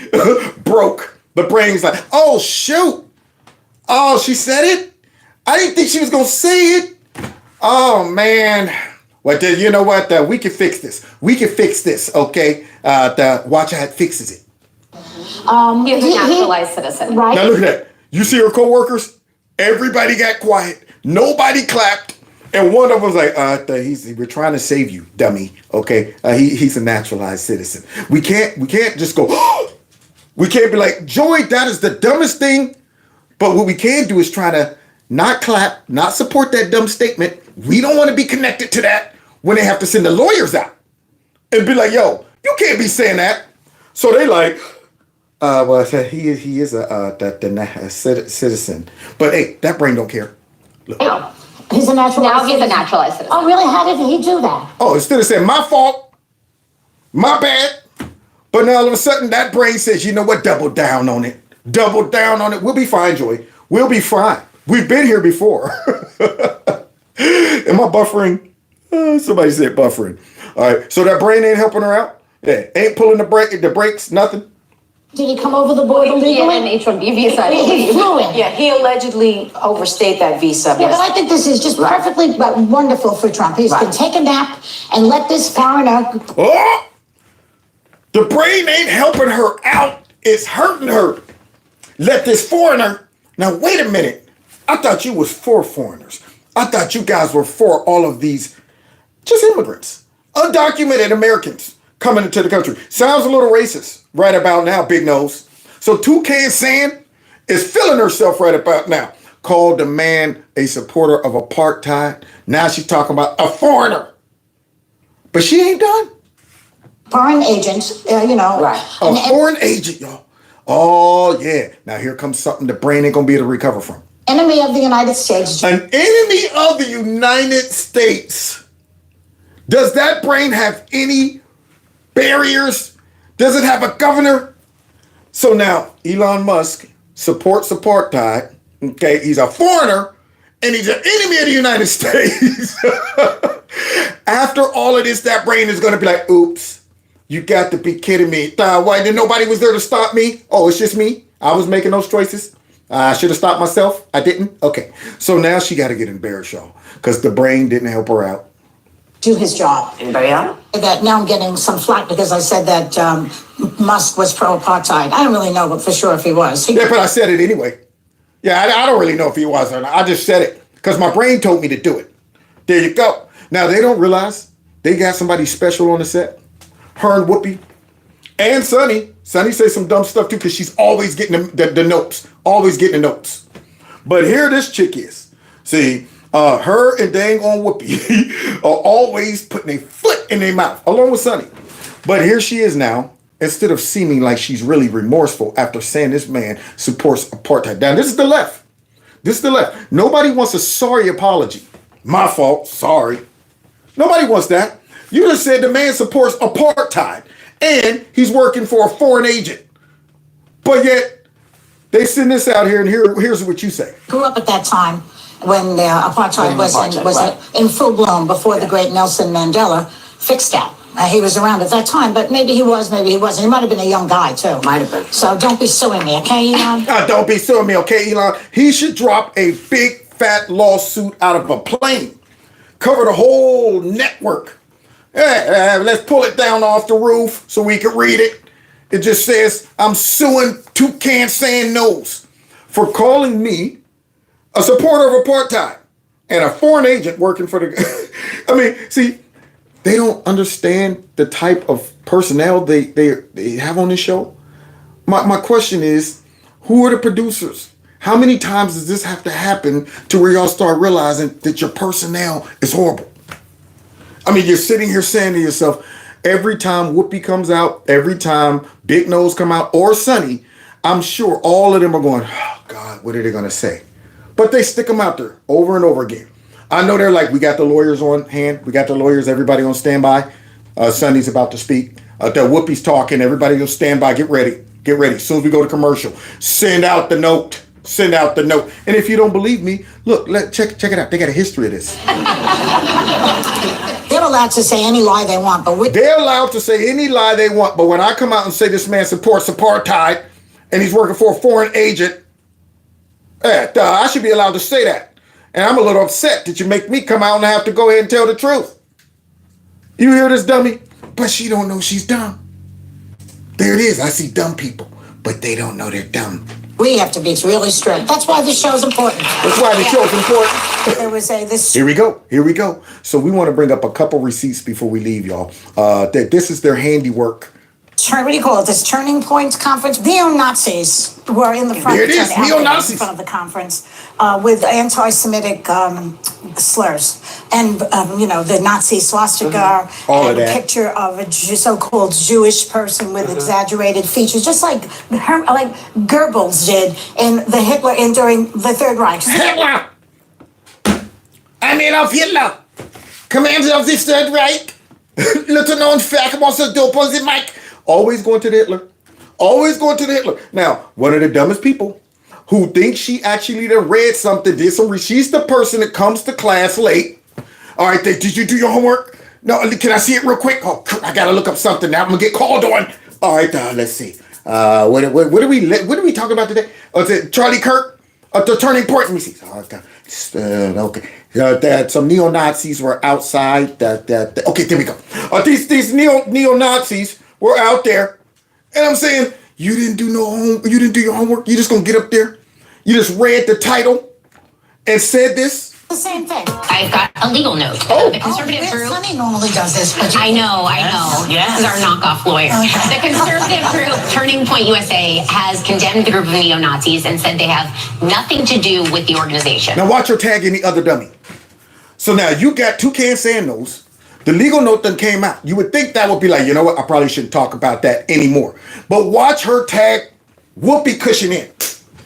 S1: broke. The brain's like, oh, shoot. Oh, she said it? I didn't think she was going to say it. Oh, man. Well, you know what? We can fix this. Okay? Watch how it fixes it.
S18: He's a naturalized citizen.
S17: Right.
S1: Now look at that. You see her co-workers? Everybody got quiet. Nobody clapped. And one of them was like, we're trying to save you, dummy. Okay? He's a naturalized citizen. We can't just go, we can't be like, Joy, that is the dumbest thing. But what we can do is try to not clap, not support that dumb statement. We don't want to be connected to that when they have to send the lawyers out and be like, yo, you can't be saying that. So they like, well, he is a citizen. But hey, that brain don't care. Look.
S17: He's a naturalized
S18: Now he's a naturalized citizen.
S17: Oh, really? How did he do that?
S1: Oh, instead of saying, my fault, my bad. But now all of a sudden that brain says, you know what? Double down on it. Double down on it. We'll be fine, Joy. We'll be fine. We've been here before. Am I buffering? Somebody said buffering. All right. So that brain ain't helping her out? Yeah. Ain't pulling the brakes, nothing?
S17: Did he come over the border legally?
S18: He had an H-1B visa.
S17: He flew in.
S19: Yeah, he allegedly overstayed that visa.
S17: Yeah, but I think this is just perfectly wonderful for Trump. He's can take a nap and let this foreigner.
S1: Oh! The brain ain't helping her out. It's hurting her. Let this foreigner. Now, wait a minute. I thought you was for foreigners. I thought you guys were for all of these just immigrants, undocumented Americans coming into the country. Sounds a little racist right about now, big nose. So Toucan Sand is feeling herself right about now. Called the man a supporter of apartheid. Now she's talking about a foreigner. But she ain't done.
S17: Foreign agents, Right.
S1: A foreign agent, y'all. Oh, yeah. Now here comes something the brain ain't going to be able to recover from.
S17: Enemy of the United States.
S1: An enemy of the United States. Does that brain have any barriers? Does it have a governor? So now Elon Musk supports apartheid. Okay, he's a foreigner and he's an enemy of the United States. After all of this, that brain is going to be like, oops, you got to be kidding me. Why didn't nobody was there to stop me? Oh, it's just me. I was making those choices. I should have stopped myself. I didn't. Okay. So now she got to get embarrassed, y'all, because the brain didn't help her out.
S17: Do his job.
S19: Anybody else?
S17: That now I'm getting some flack because I said that Musk was pro-apartheid. I don't really know for sure if he was.
S1: Yeah, but I said it anyway. Yeah, I don't really know if he was or not. I just said it because my brain told me to do it. There you go. Now, they don't realize they got somebody special on the set. Her and Whoopi and Sonny. Sonny says some dumb stuff too because she's always getting the notes. Always getting the notes. But here this chick is. See, her and dang on Whoopi are always putting a foot in their mouth, along with Sonny. But here she is now, instead of seeming like she's really remorseful after saying this man supports apartheid. Now, this is the left. This is the left. Nobody wants a sorry apology. My fault, sorry. Nobody wants that. You just said the man supports apartheid and he's working for a foreign agent. But yet, they send this out here and here's what you say.
S17: Grew up at that time when apartheid was in full bloom before the great Nelson Mandela fixed that. He was around at that time, but maybe he was, maybe he wasn't. He might have been a young guy, too.
S19: Might have been.
S17: So don't be suing me, okay, Elon?
S1: Don't be suing me, okay, Elon? He should drop a big fat lawsuit out of a plane. Cover the whole network. Let's pull it down off the roof so we can read it. It just says, I'm suing Toucan Saying Nose for calling me a supporter of apartheid and a foreign agent working for the... I mean, see, they don't understand the type of personnel they have on this show. My question is, who are the producers? How many times does this have to happen to where y'all start realizing that your personnel is horrible? I mean, you're sitting here saying to yourself, every time Whoopi comes out, every time Big Nose come out, or Sonny, I'm sure all of them are going, oh God, what are they gonna say? But they stick them out there over and over again. I know they're like, we got the lawyers on hand, we got the lawyers, everybody on standby. Sonny's about to speak. The Whoopi's talking, everybody on standby, get ready. Get ready. As soon as we go to commercial, send out the note. Send out the note. And if you don't believe me, look, check it out. They got a history of this.
S17: They're allowed to say any lie they want, but
S1: they're allowed to say any lie they want. But when I come out and say this man supports apartheid and he's working for a foreign agent, I should be allowed to say that. And I'm a little upset that you make me come out and have to go ahead and tell the truth. You hear this, dummy? But she don't know she's dumb. There it is. I see dumb people, but they don't know they're dumb.
S17: we have to be really strict. That's why this show's important.
S1: That's why the show's important.
S17: There was this.
S1: Here we go. So we want to bring up a couple receipts before we leave, y'all. That this is their handiwork.
S17: What do you call it? This Turning Point conference. Neo-Nazis were in the front.
S1: There it is. Neo-Nazis
S17: in front of the conference with anti-Semitic slurs, and the Nazi swastika,
S1: all
S17: and
S1: of that.
S17: A picture of a so-called Jewish person with exaggerated features, just like Goebbels did in the Hitler during the Third Reich.
S1: Hitler. I mean, of Hitler, commander of the Third Reich, little known fact, also dope on the mic. Always going to the Hitler. Always going to the Hitler. Now, one of the dumbest people who thinks she actually done read something, did some she's the person that comes to class late. All right, did you do your homework? No, can I see it real quick? Oh, I gotta look up something now. I'm gonna get called on. All right, let's see. What are we talking about today? Oh, is it Charlie Kirk? The Turning Point. Let me see. Okay. Some neo-Nazis were outside. Okay, there we go. These neo-Nazis were out there, and I'm saying you didn't do your homework. You just gonna get up there. You just read the title and said this.
S17: The same thing.
S20: I've got a legal note. The conservative group.
S17: Sonny normally does this. But
S20: I know. Yes. This is our knockoff lawyer. The conservative group, Turning Point USA, has condemned the group of neo-Nazis and said they have nothing to do with the organization.
S1: Now watch her tag any other dummy. So now you got Toucan saying those. The legal note then came out. You would think that would be like, you know what? I probably shouldn't talk about that anymore. But watch her tag Whoopi Cushion in.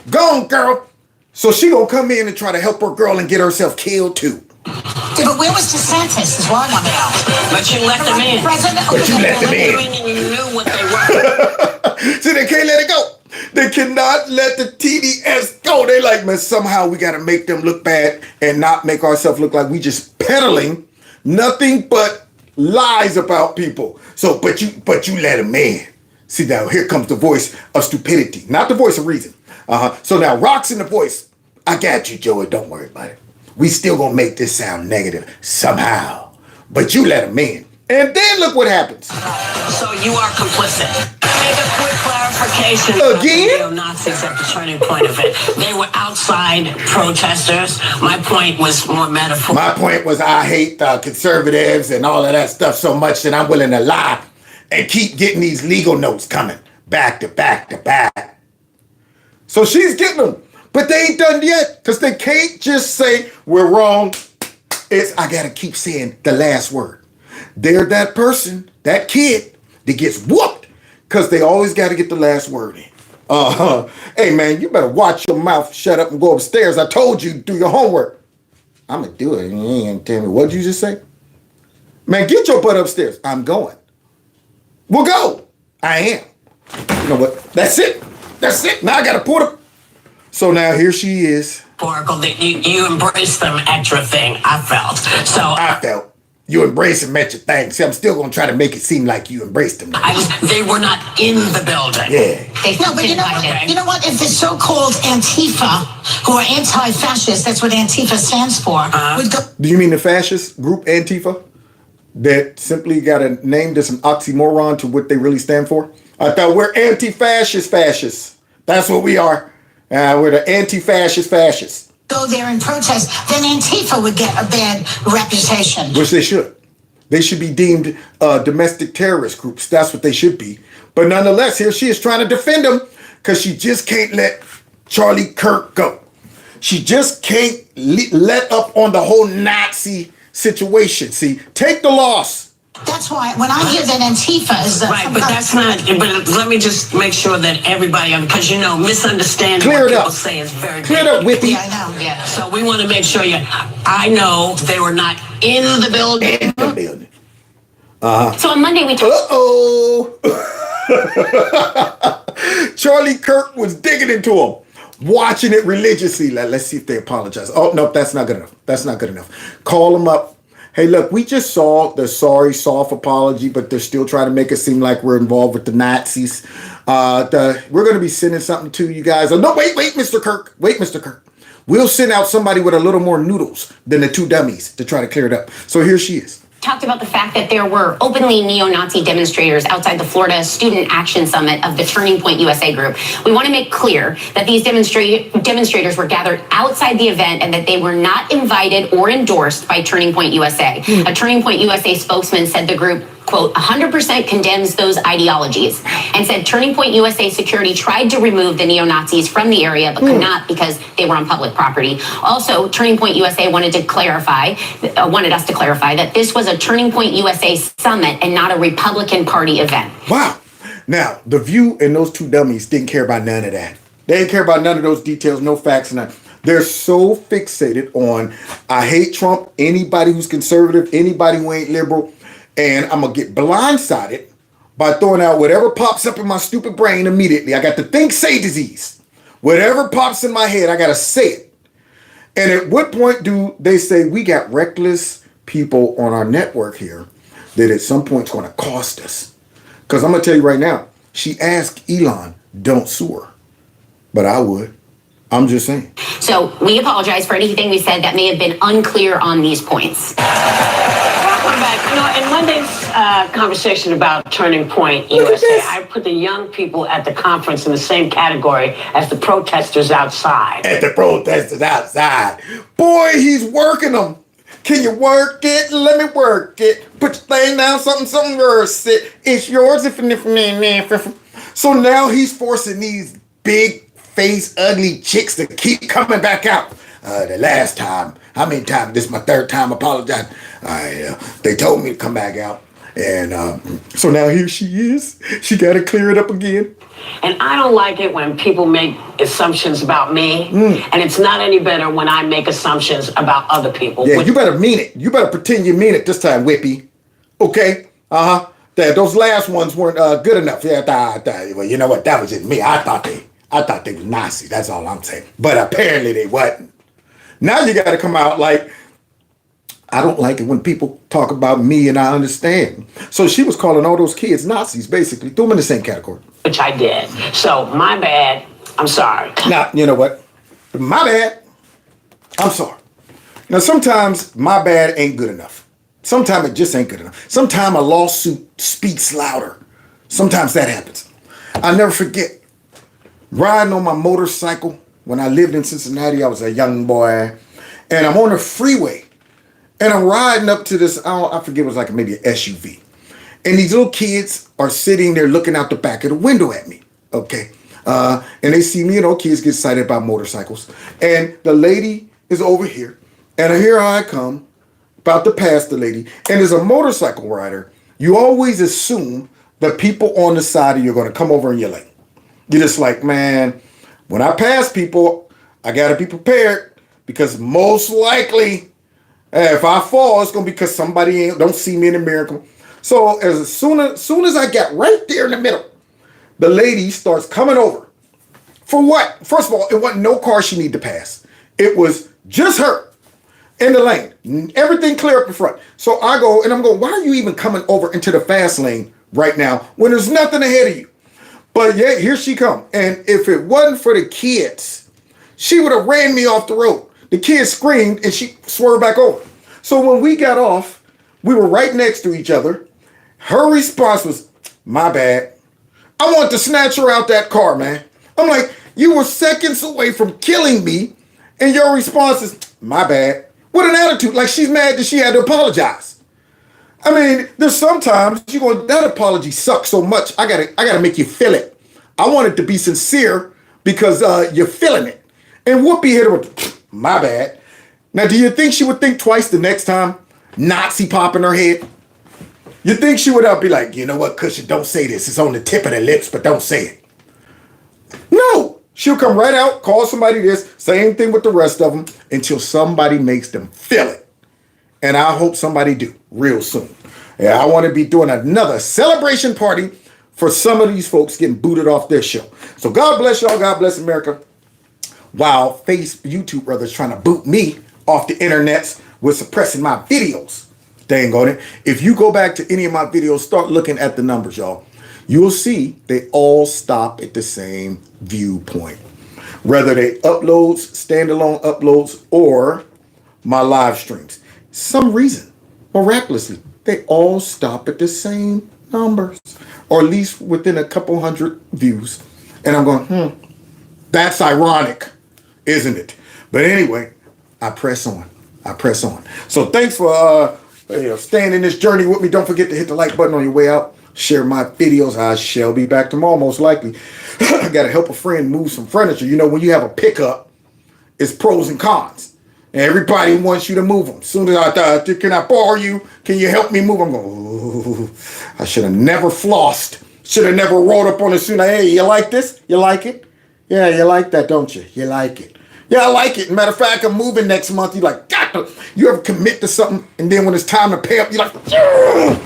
S1: Go on, girl. So she gonna come in and try to help her girl and get herself killed too.
S17: Yeah, but where was DeSantis? Is what I want to know.
S20: But you let them in.
S1: But you let them in.
S20: You knew what they were.
S1: See, they can't let it go. They cannot let the TDS go. They like, man, somehow we got to make them look bad and not make ourselves look like we just peddling nothing but lies about people. So, but you let them in. See, now here comes the voice of stupidity, not the voice of reason. So now Rock's in the voice. I got you, Joey. Don't worry about it. We still gonna make this sound negative somehow. But you let them in. And then look what happens.
S20: So you are complicit. Make a quick clarification.
S1: Again?
S20: Neo-Nazis at the Turning Point event. They were outside protesters. My point was more metaphorical.
S1: My point was I hate conservatives and all of that stuff so much that I'm willing to lie and keep getting these legal notes coming back to back to back. So she's getting them. But they ain't done yet because they can't just say we're wrong. I got to keep saying the last word. They're that person, that kid that gets whooped because they always got to get the last word in. Hey, man, you better watch your mouth, shut up, and go upstairs. I told you to do your homework. I'm going to do it. You ain't going to tell me. What did you just say? Man, get your butt upstairs. I'm going. Well, go. I am. You know what? That's it. Now I got to put her. So now here she is.
S20: That you embraced them at your thing. I felt.
S1: You embrace them at your thing. See, I'm still gonna try to make it seem like you embraced them.
S21: They were not in the building.
S1: Yeah.
S21: No, but you know what? If the so-called Antifa, who are anti-fascist, that's what Antifa stands for, would go.
S1: Do you mean the fascist group Antifa? That simply got a name that's an oxymoron to what they really stand for? I thought we're anti-fascist fascists. That's what we are. We're the anti-fascist fascists.
S21: Go there and protest, then Antifa would get a bad reputation.
S1: Which they should. They should be deemed domestic terrorist groups. That's what they should be. But nonetheless, here she is trying to defend them because she just can't let Charlie Kirk go. She just can't let up on the whole Nazi situation. See, take the loss.
S21: That's why when I hear that Antifa is
S16: right, but that's not. But let me just make sure that everybody, because misunderstanding
S1: Clear
S16: what
S1: it
S16: people
S1: up.
S16: say is very
S1: Clear it
S16: big.
S1: up, Whippy.
S21: Yeah, I know. Yeah.
S16: So we want to make sure I know they were not in the building.
S1: In the building.
S20: So on Monday we talked.
S1: Charlie Kirk was digging into him, watching it religiously. Let's see if they apologize. Oh, no, that's not good enough. That's not good enough. Call them up. Hey, look, we just saw the sorry, soft apology, but they're still trying to make it seem like we're involved with the Nazis. We're going to be sending something to you guys. Oh, no, wait, Mr. Kirk. Wait, Mr. Kirk. We'll send out somebody with a little more noodles than the two dummies to try to clear it up. So here she is.
S20: Talked about the fact that there were openly neo-Nazi demonstrators outside the Florida Student Action Summit of the Turning Point USA group. We want to make clear that these demonstrators were gathered outside the event and that they were not invited or endorsed by Turning Point USA. A Turning Point USA spokesman said the group, quote, 100% condemns those ideologies and said Turning Point USA security tried to remove the neo-Nazis from the area but could not because they were on public property. Also, Turning Point USA wanted us to clarify that this was a Turning Point USA summit and not a Republican Party event.
S1: Wow. Now, The View and those two dummies didn't care about none of that. They didn't care about none of those details, no facts, none. They're so fixated on, I hate Trump, anybody who's conservative, anybody who ain't liberal, and I'm going to get blindsided by throwing out whatever pops up in my stupid brain immediately. I got the think-say disease. Whatever pops in my head, I got to say it. And at what point do they say we got reckless people on our network here that at some point is going to cost us? Because I'm going to tell you right now, she asked Elon, don't sue her. But I would. I'm just saying.
S20: So we apologize for anything we said that may have been unclear on these points.
S22: Welcome back. In Monday's conversation about Turning Point USA, I put the young people at the conference in the same category as the protesters outside.
S1: At the protesters outside. Boy, he's working them. Can you work it? Let me work it. Put your thing down, something, verse it. It's yours if. So now he's forcing these big face, ugly chicks to keep coming back out. The last time, how many times? This is my third time apologizing. They told me to come back out. And so now here she is. She got to clear it up again.
S22: And I don't like it when people make assumptions about me. And it's not any better when I make assumptions about other people.
S1: Yeah, you better mean it. You better pretend you mean it this time, Whippy. Okay? Those last ones weren't good enough. Yeah, well, you know what? That was just me. I thought they were Nazi. That's all I'm saying. But apparently they wasn't. Now you got to come out like, I don't like it when people talk about me and I understand. So she was calling all those kids Nazis, basically. Threw them in the same category.
S22: Which I did. So my bad. I'm sorry.
S1: Now, you know what? My bad. I'm sorry. Now, sometimes my bad ain't good enough. Sometimes it just ain't good enough. Sometimes a lawsuit speaks louder. Sometimes that happens. I'll never forget riding on my motorcycle when I lived in Cincinnati. I was a young boy. And I'm on the freeway. And I'm riding up to this, I forget, it was like maybe an SUV. And these little kids are sitting there looking out the back of the window at me. Okay. And they see me, kids get excited about motorcycles. And the lady is over here. And here I come, about to pass the lady. And as a motorcycle rider, you always assume the people on the side of you are going to come over in your lane. You're just like, man, when I pass people, I got to be prepared. Because most likely, if I fall, it's going to be because somebody don't see me in the mirror. So as soon as I got right there in the middle, the lady starts coming over. For what? First of all, it wasn't no car she needed to pass. It was just her. in the lane. Everything clear up in front. So I go and I'm going, why are you even coming over into the fast lane right now when there's nothing ahead of you? But yeah, here she come. And if it wasn't for the kids, she would have ran me off the road. The kids screamed and she swerved back over. So when we got off, we were right next to each other. Her response was, my bad. I wanted to snatch her out that car, man. I'm like, you were seconds away from killing me, and your response is, my bad. What an attitude. Like she's mad that she had to apologize. I mean, there's sometimes you go, that apology sucks so much. I gotta make you feel it. I want it to be sincere because you're feeling it. And Whoopi hit her with, my bad. Now, do you think she would think twice the next time? Nazi pop in her head? You think she would be like, you know what, Cushion, don't say this. It's on the tip of the lips, but don't say it. No. She'll come right out, call somebody this, same thing with the rest of them, until somebody makes them feel it. And I hope somebody do real soon. Yeah, I want to be doing another celebration party for some of these folks getting booted off their show. So God bless y'all. God bless America. While YouTube brothers trying to boot me off the internets with suppressing my videos. Dang on it. If you go back to any of my videos, start looking at the numbers, y'all. You'll see they all stop at the same viewpoint. Whether they uploads, standalone uploads, or my live streams. Some reason, miraculously, they all stop at the same numbers. Or at least within a couple hundred views. And I'm going, that's ironic, isn't it? But anyway, I press on. I press on. So thanks for staying in this journey with me. Don't forget to hit the like button on your way out. Share my videos. I shall be back tomorrow, most likely. I got to help a friend move some furniture. You know, when you have a pickup, it's pros and cons. And everybody wants you to move them. As soon as I thought, can I borrow you? Can you help me move? I'm going, ooh, I should have never flossed. Should have never rolled up on it soon. Hey, you like this? You like it? Yeah, you like that, don't you? You like it. Yeah, I like it. Matter of fact, I'm moving next month. You're like, God, you ever commit to something, and then when it's time to pay up, you're like, yeah.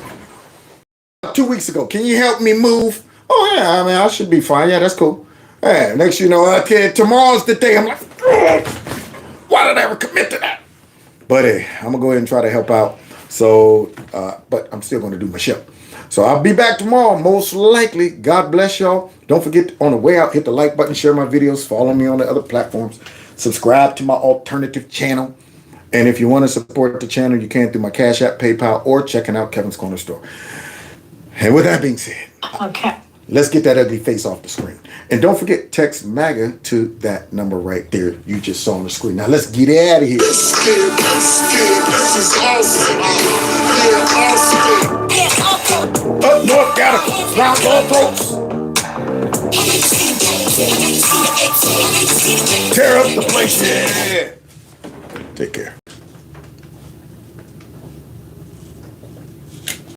S1: 2 weeks ago, can you help me move? Oh, yeah, I mean, I should be fine. Yeah, that's cool. Yeah, next you know, okay, tomorrow's the day. I'm like, why did I ever commit to that? But hey, I'm going to go ahead and try to help out. So, but I'm still going to do my show. So I'll be back tomorrow, most likely. God bless y'all. Don't forget, on the way out, hit the like button, share my videos, follow me on the other platforms, subscribe to my alternative channel. And if you want to support the channel, you can through my Cash App, PayPal, or checking out Kevin's Corner Store. And with that being said,
S21: Okay.
S1: Let's get that ugly face off the screen. And don't forget, text MAGA to that number right there you just saw on the screen. Now let's get out of here.
S2: This is awesome. Yeah, awesome.
S1: Up north, got it. Round all throats. Tear up the place. Yeah. Take care.